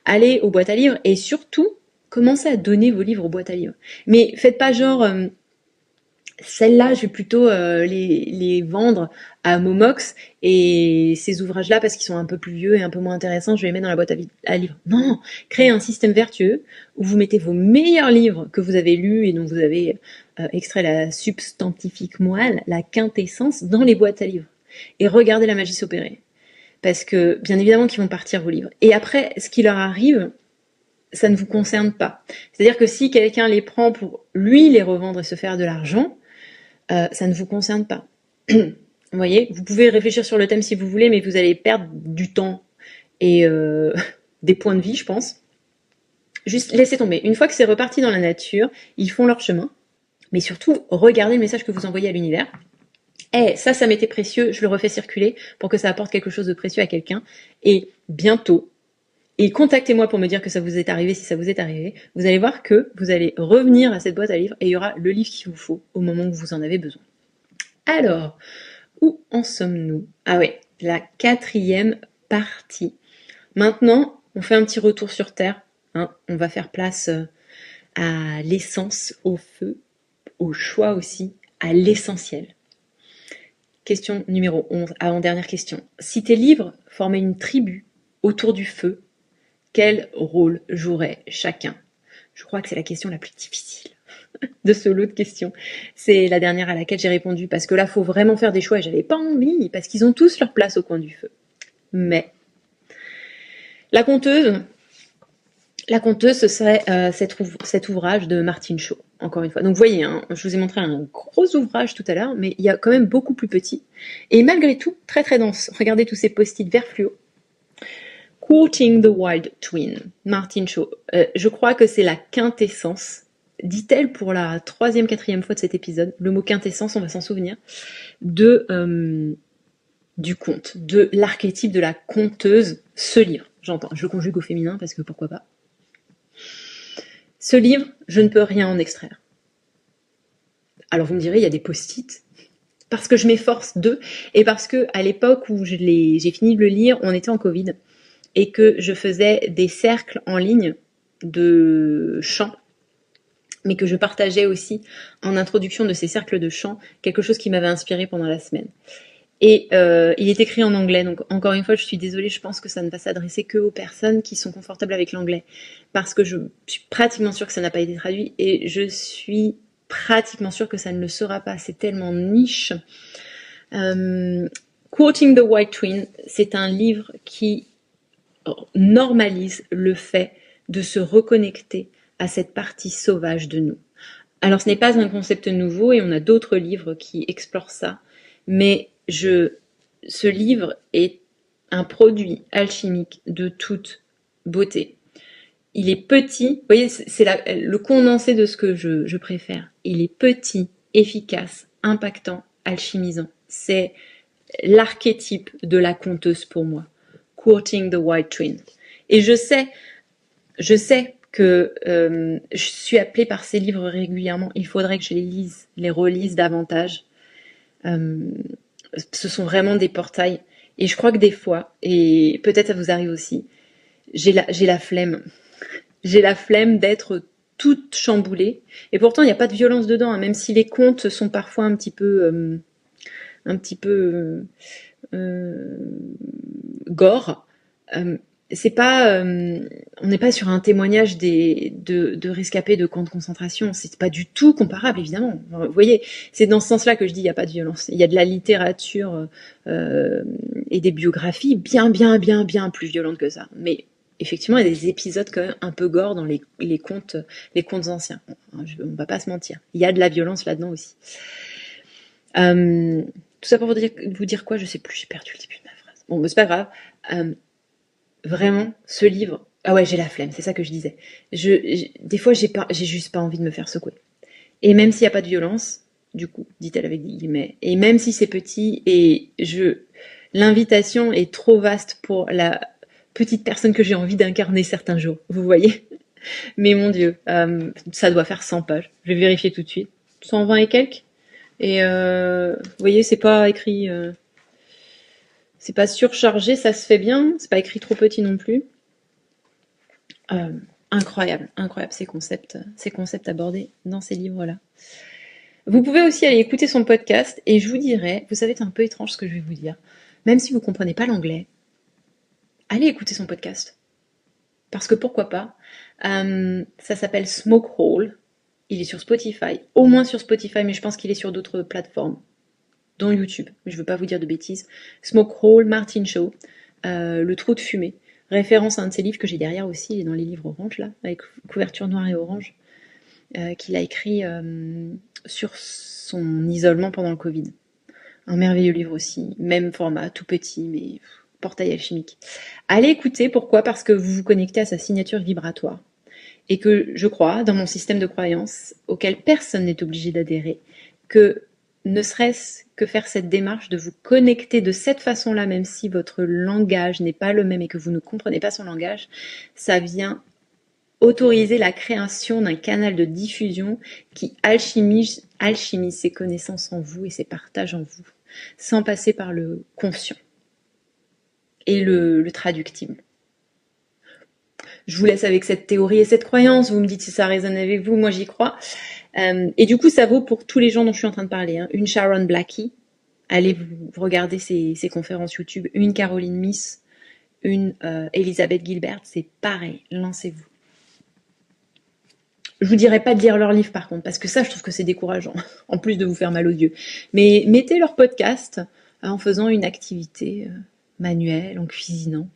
allez aux boîtes à livres, et surtout, commencez à donner vos livres aux boîtes à livres. Mais faites pas genre, celles-là, je vais plutôt les vendre à Momox, et ces ouvrages-là, parce qu'ils sont un peu plus vieux et un peu moins intéressants, je vais les mettre dans la boîte à livres. Non, créez un système vertueux où vous mettez vos meilleurs livres que vous avez lus et dont vous avez extrait la substantifique moelle, la quintessence, dans les boîtes à livres. Et regardez la magie s'opérer. Parce que, bien évidemment, qu'ils vont partir vos livres. Et après, ce qui leur arrive, ça ne vous concerne pas. C'est-à-dire que si quelqu'un les prend pour lui les revendre et se faire de l'argent, ça ne vous concerne pas. Vous voyez, vous pouvez réfléchir sur le thème si vous voulez, mais vous allez perdre du temps et des points de vie, je pense. Juste laissez tomber. Une fois que c'est reparti dans la nature, ils font leur chemin. Mais surtout, regardez le message que vous envoyez à l'univers. Ça m'était précieux, je le refais circuler pour que ça apporte quelque chose de précieux à quelqu'un. Et bientôt, et contactez-moi pour me dire que ça vous est arrivé, si ça vous est arrivé, vous allez voir que vous allez revenir à cette boîte à livres et il y aura le livre qu'il vous faut au moment où vous en avez besoin. Alors, où en sommes-nous? Ah ouais, la 4e partie. Maintenant, on fait un petit retour sur Terre. On va faire place à l'essence, au feu, au choix aussi, à l'essentiel. Question numéro 11, avant-dernière question. Si tes livres formaient une tribu autour du feu, quel rôle jouerait chacun? Je crois que c'est la question la plus difficile de ce lot de questions. C'est la dernière à laquelle j'ai répondu, parce que là, il faut vraiment faire des choix et j'avais pas envie, parce qu'ils ont tous leur place au coin du feu. Mais la conteuse, ce serait cet ouvrage de Martine Shaw, encore une fois. Donc vous voyez, je vous ai montré un gros ouvrage tout à l'heure, mais il y a quand même beaucoup plus petit. Et malgré tout, très très dense. Regardez tous ces post-it vert fluo. Quoting the Wild Twin, Martine Shaw. Je crois que c'est la quintessence, dit-elle pour la 3e, 4e fois de cet épisode. Le mot quintessence, on va s'en souvenir, du conte, de l'archétype de la conteuse, ce livre. J'entends, je conjugue au féminin parce que pourquoi pas. Ce livre, je ne peux rien en extraire. Alors vous me direz, il y a des post-it. parce que je m'efforce d'eux et parce que à l'époque où j'ai fini de le lire, on était en Covid et que je faisais des cercles en ligne de chant, mais que je partageais aussi en introduction de ces cercles de chant quelque chose qui m'avait inspiré pendant la semaine. Et il est écrit en anglais, donc encore une fois, je suis désolée, je pense que ça ne va s'adresser que aux personnes qui sont confortables avec l'anglais, parce que je suis pratiquement sûre que ça n'a pas été traduit, et je suis pratiquement sûre que ça ne le sera pas, c'est tellement niche. Quoting the White Twin, c'est un livre qui normalise le fait de se reconnecter à cette partie sauvage de nous. Alors ce n'est pas un concept nouveau et on a d'autres livres qui explorent ça, mais ce livre est un produit alchimique de toute beauté. Il est petit, vous voyez, c'est le condensé de ce que je préfère. Il est petit, efficace, impactant, alchimisant. C'est l'archétype de la conteuse pour moi. Quoting the White Twin. Et je sais que je suis appelée par ces livres régulièrement. Il faudrait que je les relise davantage. Ce sont vraiment des portails. Et je crois que des fois, et peut-être ça vous arrive aussi, j'ai la flemme. J'ai la flemme d'être toute chamboulée. Et pourtant, il n'y a pas de violence dedans, hein, même si les contes sont parfois un petit peu gore. C'est pas, on n'est pas sur un témoignage de rescapés de camps de concentration. C'est pas du tout comparable, évidemment. Vous voyez, c'est dans ce sens-là que je dis il n'y a pas de violence. Il y a de la littérature et des biographies bien plus violentes que ça. Mais effectivement, il y a des épisodes quand même un peu gore dans les contes anciens. On va pas se mentir. Il y a de la violence là-dedans aussi. Tout ça pour vous dire quoi? Je sais plus. J'ai perdu le début de ma phrase. Bon, mais c'est pas grave. Vraiment, ce livre... Ah ouais, j'ai la flemme, c'est ça que je disais. Des fois, j'ai juste pas envie de me faire secouer. Et même s'il n'y a pas de violence, du coup, dit-elle avec des guillemets, et même si c'est petit, l'invitation est trop vaste pour la petite personne que j'ai envie d'incarner certains jours, vous voyez. Mais mon Dieu, ça doit faire 100 pages. Je vais vérifier tout de suite. 120 et quelques. Et vous voyez, c'est pas écrit... c'est pas surchargé, ça se fait bien. C'est pas écrit trop petit non plus. Incroyable ces concepts abordés dans ces livres-là. Vous pouvez aussi aller écouter son podcast et je vous dirais, vous savez, c'est un peu étrange ce que je vais vous dire, même si vous comprenez pas l'anglais, allez écouter son podcast. Parce que pourquoi pas. Ça s'appelle Smoke Hall. Il est sur Spotify, au moins sur Spotify, mais je pense qu'il est sur d'autres plateformes, dont YouTube, mais je veux pas vous dire de bêtises. Smoke Hall, Martin Shaw, Le Trou de fumée. Référence à un de ses livres que j'ai derrière aussi, il est dans les livres orange là, avec couverture noire et orange, qu'il a écrit sur son isolement pendant le Covid. Un merveilleux livre aussi, même format, tout petit, mais portail alchimique. Allez écouter, pourquoi? Parce que vous vous connectez à sa signature vibratoire. Et que je crois, dans mon système de croyance, auquel personne n'est obligé d'adhérer, que ne serait-ce que faire cette démarche de vous connecter de cette façon-là, même si votre langage n'est pas le même et que vous ne comprenez pas son langage, ça vient autoriser la création d'un canal de diffusion qui alchimise ses connaissances en vous et ses partages en vous, sans passer par le conscient et le traductible. Je vous laisse avec cette théorie et cette croyance, vous me dites si ça résonne avec vous, moi j'y crois. Et du coup, ça vaut pour tous les gens dont je suis en train de parler. Hein. Une Sharon Blackie, allez vous regarder ses conférences YouTube. Une Caroline Myss, une Elisabeth Gilbert, c'est pareil, lancez-vous. Je vous dirais pas de lire leurs livres par contre, parce que ça, je trouve que c'est décourageant, en plus de vous faire mal aux yeux. Mais mettez leur podcast en faisant une activité manuelle, en cuisinant,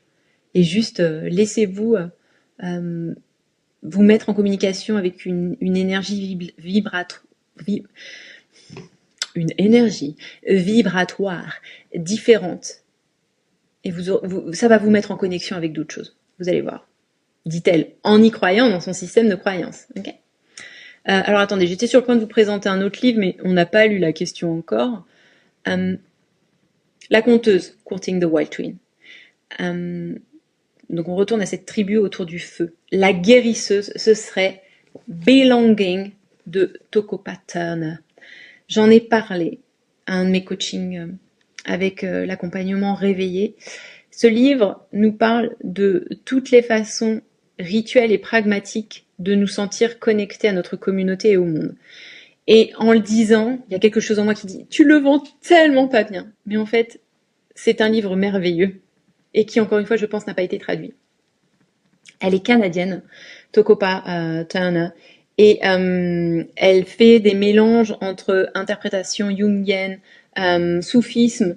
et juste laissez-vous vous mettre en communication avec une énergie vibratoire différente. Et ça va vous mettre en connexion avec d'autres choses. Vous allez voir. Dit-elle, en y croyant dans son système de croyance. Okay. Alors attendez, j'étais sur le point de vous présenter un autre livre, mais on n'a pas lu la question encore. La conteuse, Quoting the White Twin. Donc on retourne à cette tribu autour du feu. La guérisseuse, ce serait Belonging de Tocopa Turner. J'en ai parlé à un de mes coachings avec l'accompagnement réveillé. Ce livre nous parle de toutes les façons rituelles et pragmatiques de nous sentir connectés à notre communauté et au monde. Et en le disant, il y a quelque chose en moi qui dit « Tu le vends tellement pas bien !» Mais en fait, c'est un livre merveilleux et qui, encore une fois, je pense, n'a pas été traduit. Elle est canadienne, Tokopa Turner, et elle fait des mélanges entre interprétation jungienne, soufisme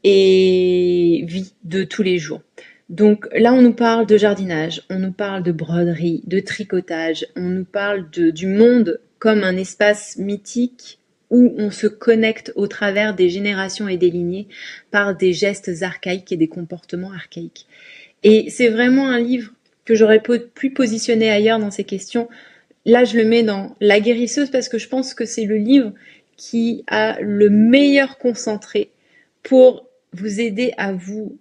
et vie de tous les jours. Donc là, on nous parle de jardinage, on nous parle de broderie, de tricotage, on nous parle du monde comme un espace mythique où on se connecte au travers des générations et des lignées par des gestes archaïques et des comportements archaïques. Et c'est vraiment un livre que j'aurais pu positionner ailleurs dans ces questions. Là, je le mets dans La guérisseuse parce que je pense que c'est le livre qui a le meilleur concentré pour vous aider à vous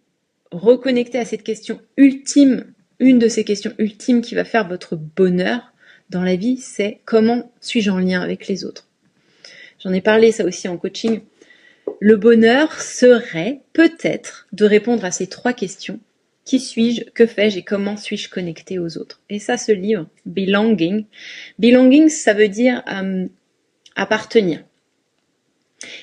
reconnecter à cette question ultime. Une de ces questions ultimes qui va faire votre bonheur dans la vie, c'est comment suis-je en lien avec les autres? J'en ai parlé ça aussi en coaching. Le bonheur serait peut-être de répondre à ces 3 questions. Qui suis-je? Que fais-je? Et comment suis-je connecté aux autres? Et ça, ce livre, Belonging. Belonging, ça veut dire appartenir.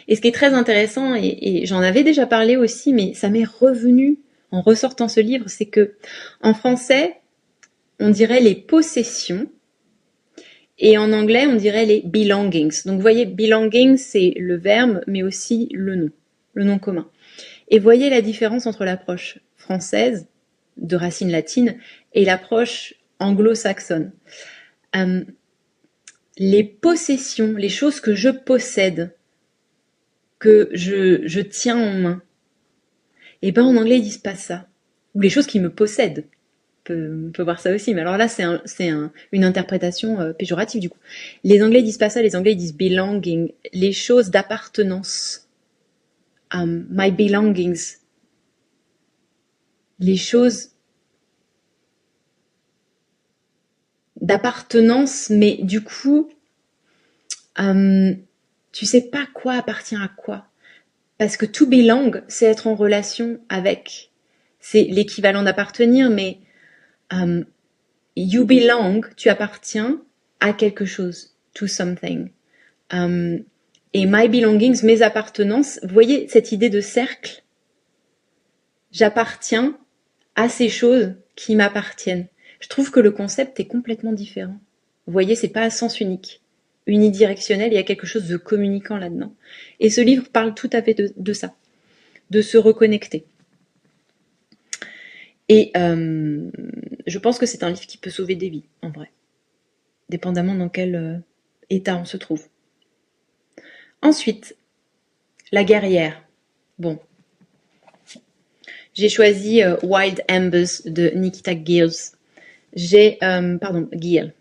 Et ce qui est très intéressant, et j'en avais déjà parlé aussi, mais ça m'est revenu en ressortant ce livre, c'est que en français, on dirait les possessions, et en anglais, on dirait les belongings. Donc vous voyez, belonging, c'est le verbe, mais aussi le nom commun. Et voyez la différence entre l'approche française, de racine latine, et l'approche anglo-saxonne. Les possessions, les choses que je possède, que je tiens en main, et ben en anglais ils disent pas ça. Ou les choses qui me possèdent. On peut voir ça aussi, mais alors là c'est une interprétation péjorative du coup. Les Anglais disent pas ça, les Anglais ils disent belonging, les choses d'appartenance. My belongings. Les choses d'appartenance, mais du coup, tu sais pas quoi appartient à quoi. Parce que to belong, c'est être en relation avec. C'est l'équivalent d'appartenir, mais you belong, tu appartiens à quelque chose, to something. Et my belongings, mes appartenances, vous voyez cette idée de cercle? J'appartiens à ces choses qui m'appartiennent. Je trouve que le concept est complètement différent. Vous voyez, c'est pas à sens unique, unidirectionnel, il y a quelque chose de communicant là-dedans. Et ce livre parle tout à fait de ça, de se reconnecter. Et je pense que c'est un livre qui peut sauver des vies, en vrai, dépendamment dans quel état on se trouve. Ensuite, La guerrière. Bon. J'ai choisi Wild Embers de Nikita Giles. Gill, pas Giles.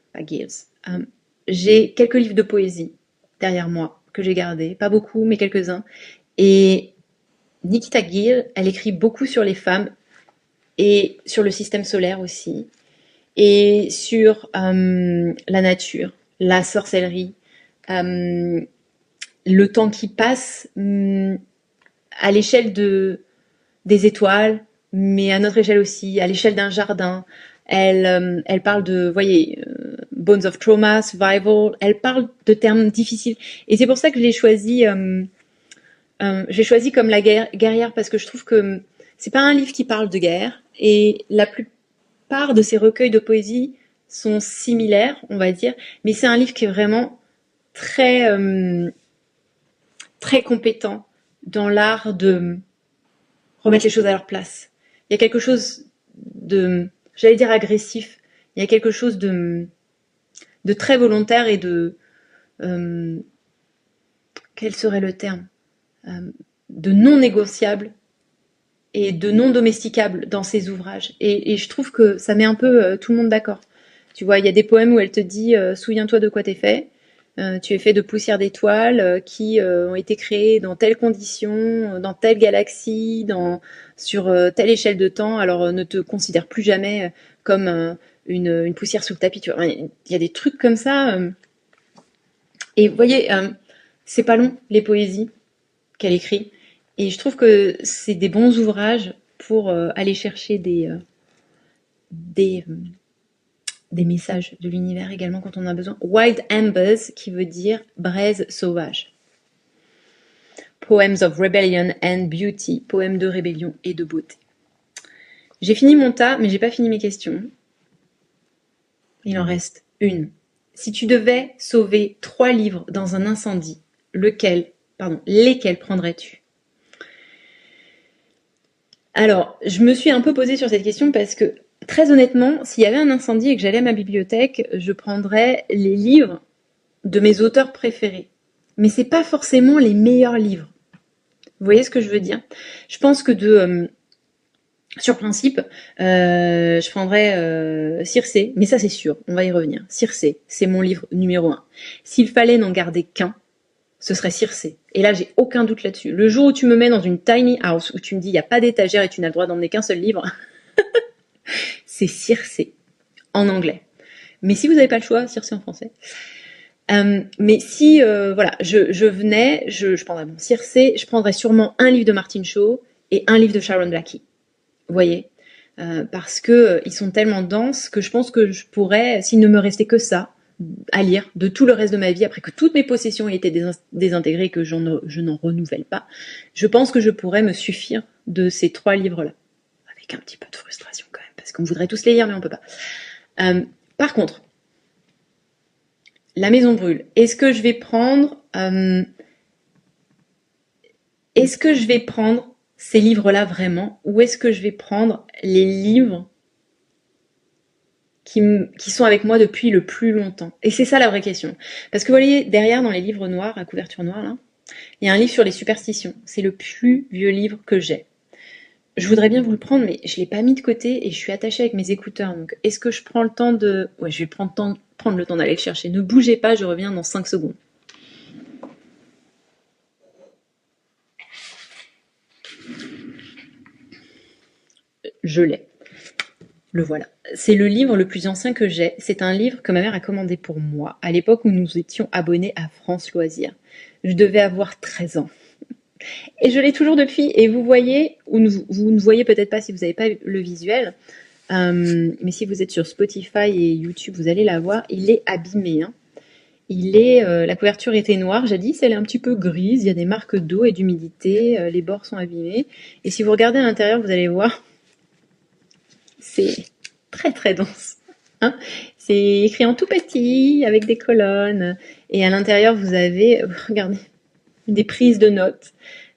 J'ai quelques livres de poésie derrière moi que j'ai gardés, pas beaucoup, mais quelques-uns. Et Nikita Gill, elle écrit beaucoup sur les femmes et sur le système solaire aussi, et sur la nature, la sorcellerie, le temps qui passe à l'échelle des étoiles, mais à notre échelle aussi, à l'échelle d'un jardin. Elle parle de, voyez, Bones of Trauma, Survival, elle parle de termes difficiles. Et c'est pour ça que je l'ai choisi comme La guerrière, parce que je trouve que c'est pas un livre qui parle de guerre, et la plupart de ses recueils de poésie sont similaires, on va dire, mais c'est un livre qui est vraiment très, très compétent dans l'art de remettre les choses à leur place. Il y a quelque chose de, j'allais dire agressif, il y a quelque chose de très volontaire et de, quel serait le terme, de non négociable et de non domesticable dans ses ouvrages. Et je trouve que ça met un peu tout le monde d'accord. Tu vois, il y a des poèmes où elle te dit souviens-toi de quoi t'es fait. Tu es fait de poussière d'étoiles qui ont été créées dans telles conditions, dans telle galaxie, sur telle échelle de temps. Alors ne te considère plus jamais comme une poussière sous le tapis. Tu vois, il y a des trucs comme ça. Et vous voyez, c'est pas long les poésies. qu'elle écrit. Et je trouve que c'est des bons ouvrages pour aller chercher des, euh, des messages de l'univers également quand on a besoin. Wild Embers, qui veut dire braise sauvage. Poems of Rebellion and Beauty, poèmes de rébellion et de beauté. J'ai fini mon tas, mais j'ai pas fini mes questions. Il en reste une. Si tu devais sauver 3 livres dans un incendie, lesquels prendrais-tu? Alors, je me suis un peu posée sur cette question parce que, très honnêtement, s'il y avait un incendie et que j'allais à ma bibliothèque, je prendrais les livres de mes auteurs préférés. Mais c'est pas forcément les meilleurs livres. Vous voyez ce que je veux dire? Je pense que sur principe, je prendrais Circé, mais ça c'est sûr, on va y revenir. Circé, c'est mon livre numéro 1. S'il fallait n'en garder qu'un, ce serait Circé. Et là, j'ai aucun doute là-dessus. Le jour où tu me mets dans une tiny house, où tu me dis il n'y a pas d'étagère et tu n'as le droit d'emmener qu'un seul livre, c'est Circé, en anglais. Mais si vous n'avez pas le choix, Circé en français. Mais si, voilà, je venais, je prendrais mon Circé, je prendrais sûrement un livre de Martin Shaw et un livre de Sharon Blackie. Vous voyez, parce que ils sont tellement denses que je pense que je pourrais, s'il ne me restait que ça à lire de tout le reste de ma vie, après que toutes mes possessions aient été désintégrées, que je n'en renouvelle pas, je pense que je pourrais me suffire de ces 3 livres-là. Avec un petit peu de frustration quand même, parce qu'on voudrait tous les lire, mais on peut pas. Par contre, La maison brûle. Est-ce que je vais prendre ces livres-là vraiment, ou est-ce que je vais prendre les livres qui sont avec moi depuis le plus longtemps? Et c'est ça la vraie question. Parce que vous voyez, derrière, dans les livres noirs, à couverture noire, là, il y a un livre sur les superstitions. C'est le plus vieux livre que j'ai. Je voudrais bien vous le prendre, mais je l'ai pas mis de côté et je suis attachée avec mes écouteurs. Donc, est-ce que je prends le temps de... Ouais, je vais prendre le temps d'aller le chercher. Ne bougez pas, je reviens dans 5 secondes. Je l'ai. Le voilà. C'est le livre le plus ancien que j'ai. C'est un livre que ma mère a commandé pour moi à l'époque où nous étions abonnés à France Loisirs. Je devais avoir 13 ans. Et je l'ai toujours depuis. Et vous voyez, ou vous ne voyez peut-être pas si vous n'avez pas le visuel, mais si vous êtes sur Spotify et YouTube, vous allez la voir. Il est abîmé. Hein. La couverture était noire, jadis, elle est un petit peu grise. Il y a des marques d'eau et d'humidité. Les bords sont abîmés. Et si vous regardez à l'intérieur, vous allez voir, c'est très très dense. Hein, c'est écrit en tout petit, avec des colonnes. Et à l'intérieur, vous avez, regardez, des prises de notes,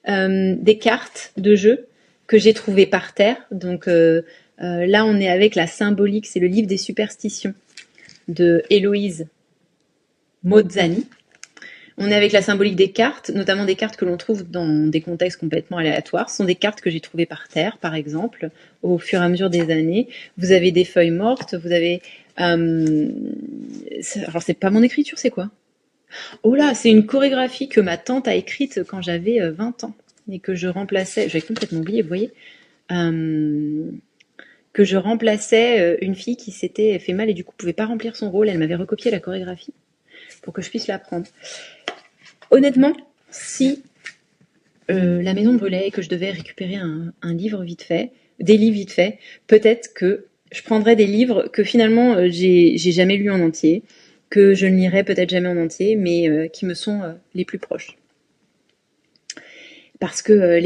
des cartes de jeu que j'ai trouvées par terre. Donc là, on est avec la symbolique, c'est le livre des superstitions de Héloïse Mozzani. On est avec la symbolique des cartes, notamment des cartes que l'on trouve dans des contextes complètement aléatoires. Ce sont des cartes que j'ai trouvées par terre, par exemple, au fur et à mesure des années. Vous avez des feuilles mortes, vous avez... alors, c'est pas mon écriture, c'est quoi? Oh là, c'est une chorégraphie que ma tante a écrite quand j'avais 20 ans et que je remplaçais... J'avais complètement oublié, vous voyez que je remplaçais une fille qui s'était fait mal et du coup pouvait pas remplir son rôle. Elle m'avait recopié la chorégraphie pour que je puisse l'apprendre. Honnêtement, si la maison brûlait et que je devais récupérer un livre vite fait, des livres vite fait, peut-être que je prendrais des livres que finalement j'ai jamais lus en entier, que je ne lirai peut-être jamais en entier, mais qui me sont les plus proches. Parce que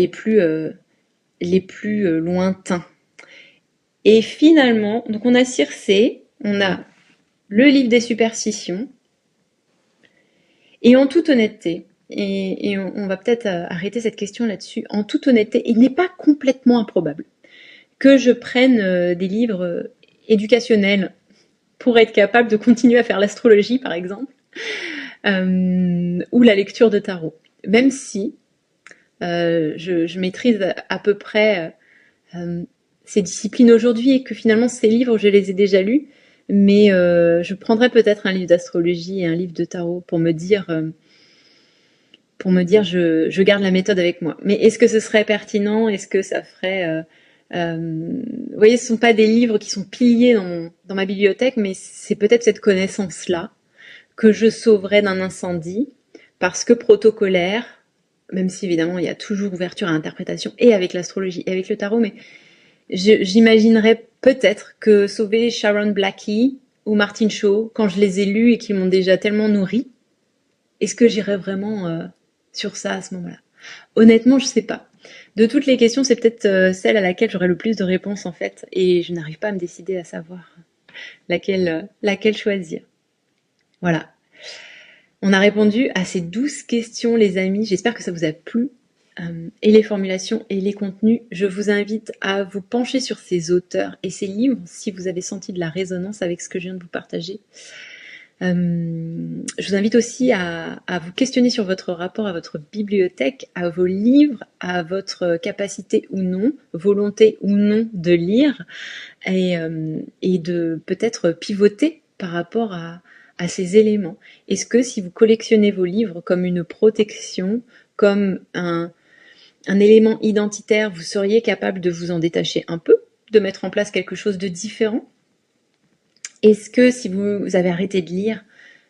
les plus lointains. Et finalement, donc on a Circé, on a le livre des superstitions, et en toute honnêteté, et on va peut-être arrêter cette question là-dessus, en toute honnêteté, il n'est pas complètement improbable que je prenne des livres éducationnels pour être capable de continuer à faire l'astrologie, par exemple, ou la lecture de tarot. Même si je maîtrise à peu près ces disciplines aujourd'hui et que finalement ces livres, je les ai déjà lus, mais je prendrais peut-être un livre d'astrologie et un livre de tarot pour me dire je garde la méthode avec moi. Mais est-ce que ce serait pertinent? Est-ce que ça ferait... vous voyez, ce ne sont pas des livres qui sont piliers dans ma bibliothèque, mais c'est peut-être cette connaissance-là que je sauverais d'un incendie parce que protocolaire, même si évidemment il y a toujours ouverture à l'interprétation et avec l'astrologie et avec le tarot, mais j'imaginerais peut-être que sauver Sharon Blackie ou Martin Shaw, quand je les ai lus et qu'ils m'ont déjà tellement nourri, est-ce que j'irais vraiment sur ça à ce moment-là? Honnêtement, je sais pas. De toutes les questions, c'est peut-être celle à laquelle j'aurais le plus de réponses en fait, et je n'arrive pas à me décider à savoir laquelle choisir. Voilà. On a répondu à ces 12 questions, les amis. J'espère que ça vous a plu. Et les formulations et les contenus. Je vous invite à vous pencher sur ces auteurs et ces livres si vous avez senti de la résonance avec ce que je viens de vous partager. Je vous invite aussi à vous questionner sur votre rapport à votre bibliothèque, à vos livres, à votre capacité ou non, volonté ou non de lire, et de peut-être pivoter par rapport à ces éléments. Est-ce que si vous collectionnez vos livres comme une protection, comme un élément identitaire, vous seriez capable de vous en détacher un peu, de mettre en place quelque chose de différent? Est-ce que si vous avez arrêté de lire,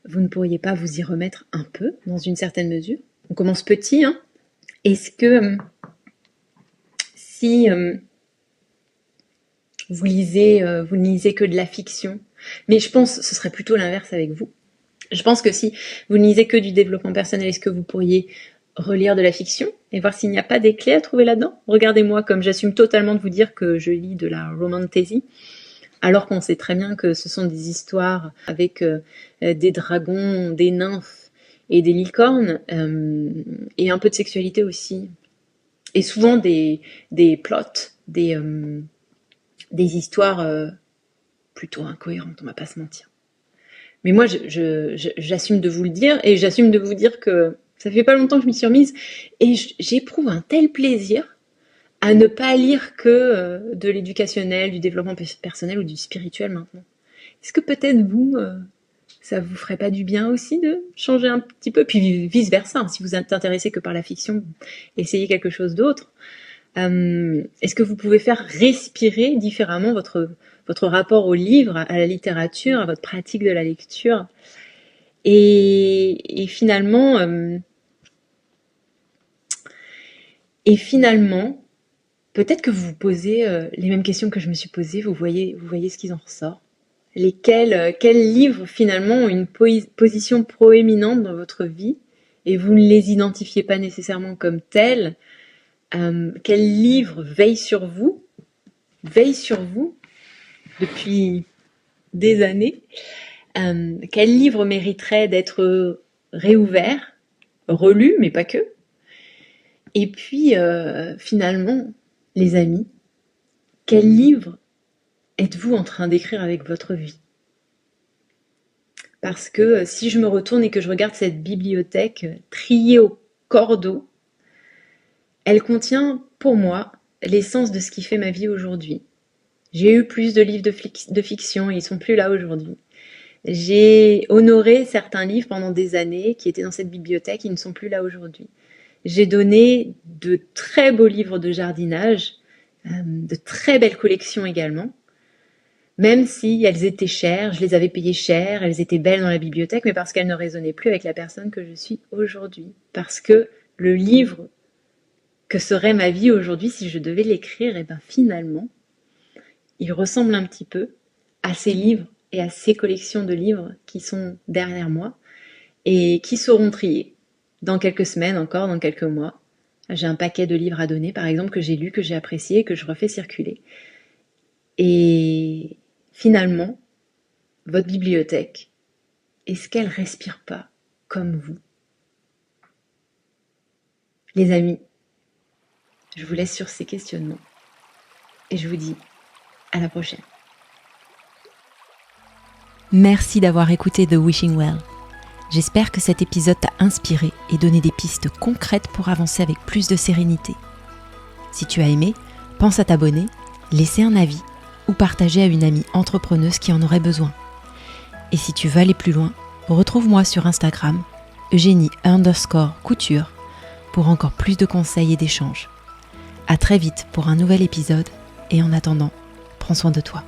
vous ne pourriez pas vous y remettre un peu, dans une certaine mesure? On commence petit, hein. Est-ce que si vous ne lisez que de la fiction, mais je pense que ce serait plutôt l'inverse avec vous. Je pense que si vous ne lisez que du développement personnel, est-ce que vous pourriez relire de la fiction et voir s'il n'y a pas des clés à trouver là-dedans? Regardez-moi comme j'assume totalement de vous dire que je lis de la romantasy, alors qu'on sait très bien que ce sont des histoires avec des dragons, des nymphes et des licornes, et un peu de sexualité aussi. Et souvent des plots, des histoires plutôt incohérentes, on va pas se mentir. Mais moi, j'assume de vous le dire, et j'assume de vous dire que ça fait pas longtemps que je m'y suis remise, et j'éprouve un tel plaisir à ne pas lire que de l'éducationnel, du développement personnel ou du spirituel maintenant. Est-ce que peut-être vous, ça vous ferait pas du bien aussi de changer un petit peu? Puis vice-versa, hein, si vous êtes intéressé que par la fiction, essayez quelque chose d'autre. Est-ce que vous pouvez faire respirer différemment votre rapport au livre, à la littérature, à votre pratique de la lecture? Et finalement, peut-être que vous vous posez les mêmes questions que je me suis posées, vous voyez ce qui en ressort. Quels livres finalement ont une position proéminente dans votre vie et vous ne les identifiez pas nécessairement comme tels? Quel livre veille sur vous depuis des années? Quel livre mériterait d'être réouvert, relu, mais pas que? Et puis, finalement, les amis, quel livre êtes-vous en train d'écrire avec votre vie? Parce que si je me retourne et que je regarde cette bibliothèque triée au cordeau, elle contient, pour moi, l'essence de ce qui fait ma vie aujourd'hui. J'ai eu plus de livres de fiction et ils sont plus là aujourd'hui. J'ai honoré certains livres pendant des années qui étaient dans cette bibliothèque, ils ne sont plus là aujourd'hui. J'ai donné de très beaux livres de jardinage, de très belles collections également, même si elles étaient chères, je les avais payées cher, elles étaient belles dans la bibliothèque, mais parce qu'elles ne résonnaient plus avec la personne que je suis aujourd'hui. Parce que le livre que serait ma vie aujourd'hui si je devais l'écrire, et finalement, il ressemble un petit peu à ces livres et à ces collections de livres qui sont derrière moi et qui seront triés dans quelques semaines encore, dans quelques mois. J'ai un paquet de livres à donner, par exemple, que j'ai lus, que j'ai appréciés, que je refais circuler. Et finalement, votre bibliothèque, est-ce qu'elle respire pas comme vous? Les amis, je vous laisse sur ces questionnements et je vous dis à la prochaine. Merci d'avoir écouté The Wishing Well. J'espère que cet épisode t'a inspiré et donné des pistes concrètes pour avancer avec plus de sérénité. Si tu as aimé, pense à t'abonner, laisser un avis ou partager à une amie entrepreneuse qui en aurait besoin. Et si tu veux aller plus loin, retrouve-moi sur Instagram, Eugénie_couture, pour encore plus de conseils et d'échanges. À très vite pour un nouvel épisode et en attendant, prends soin de toi.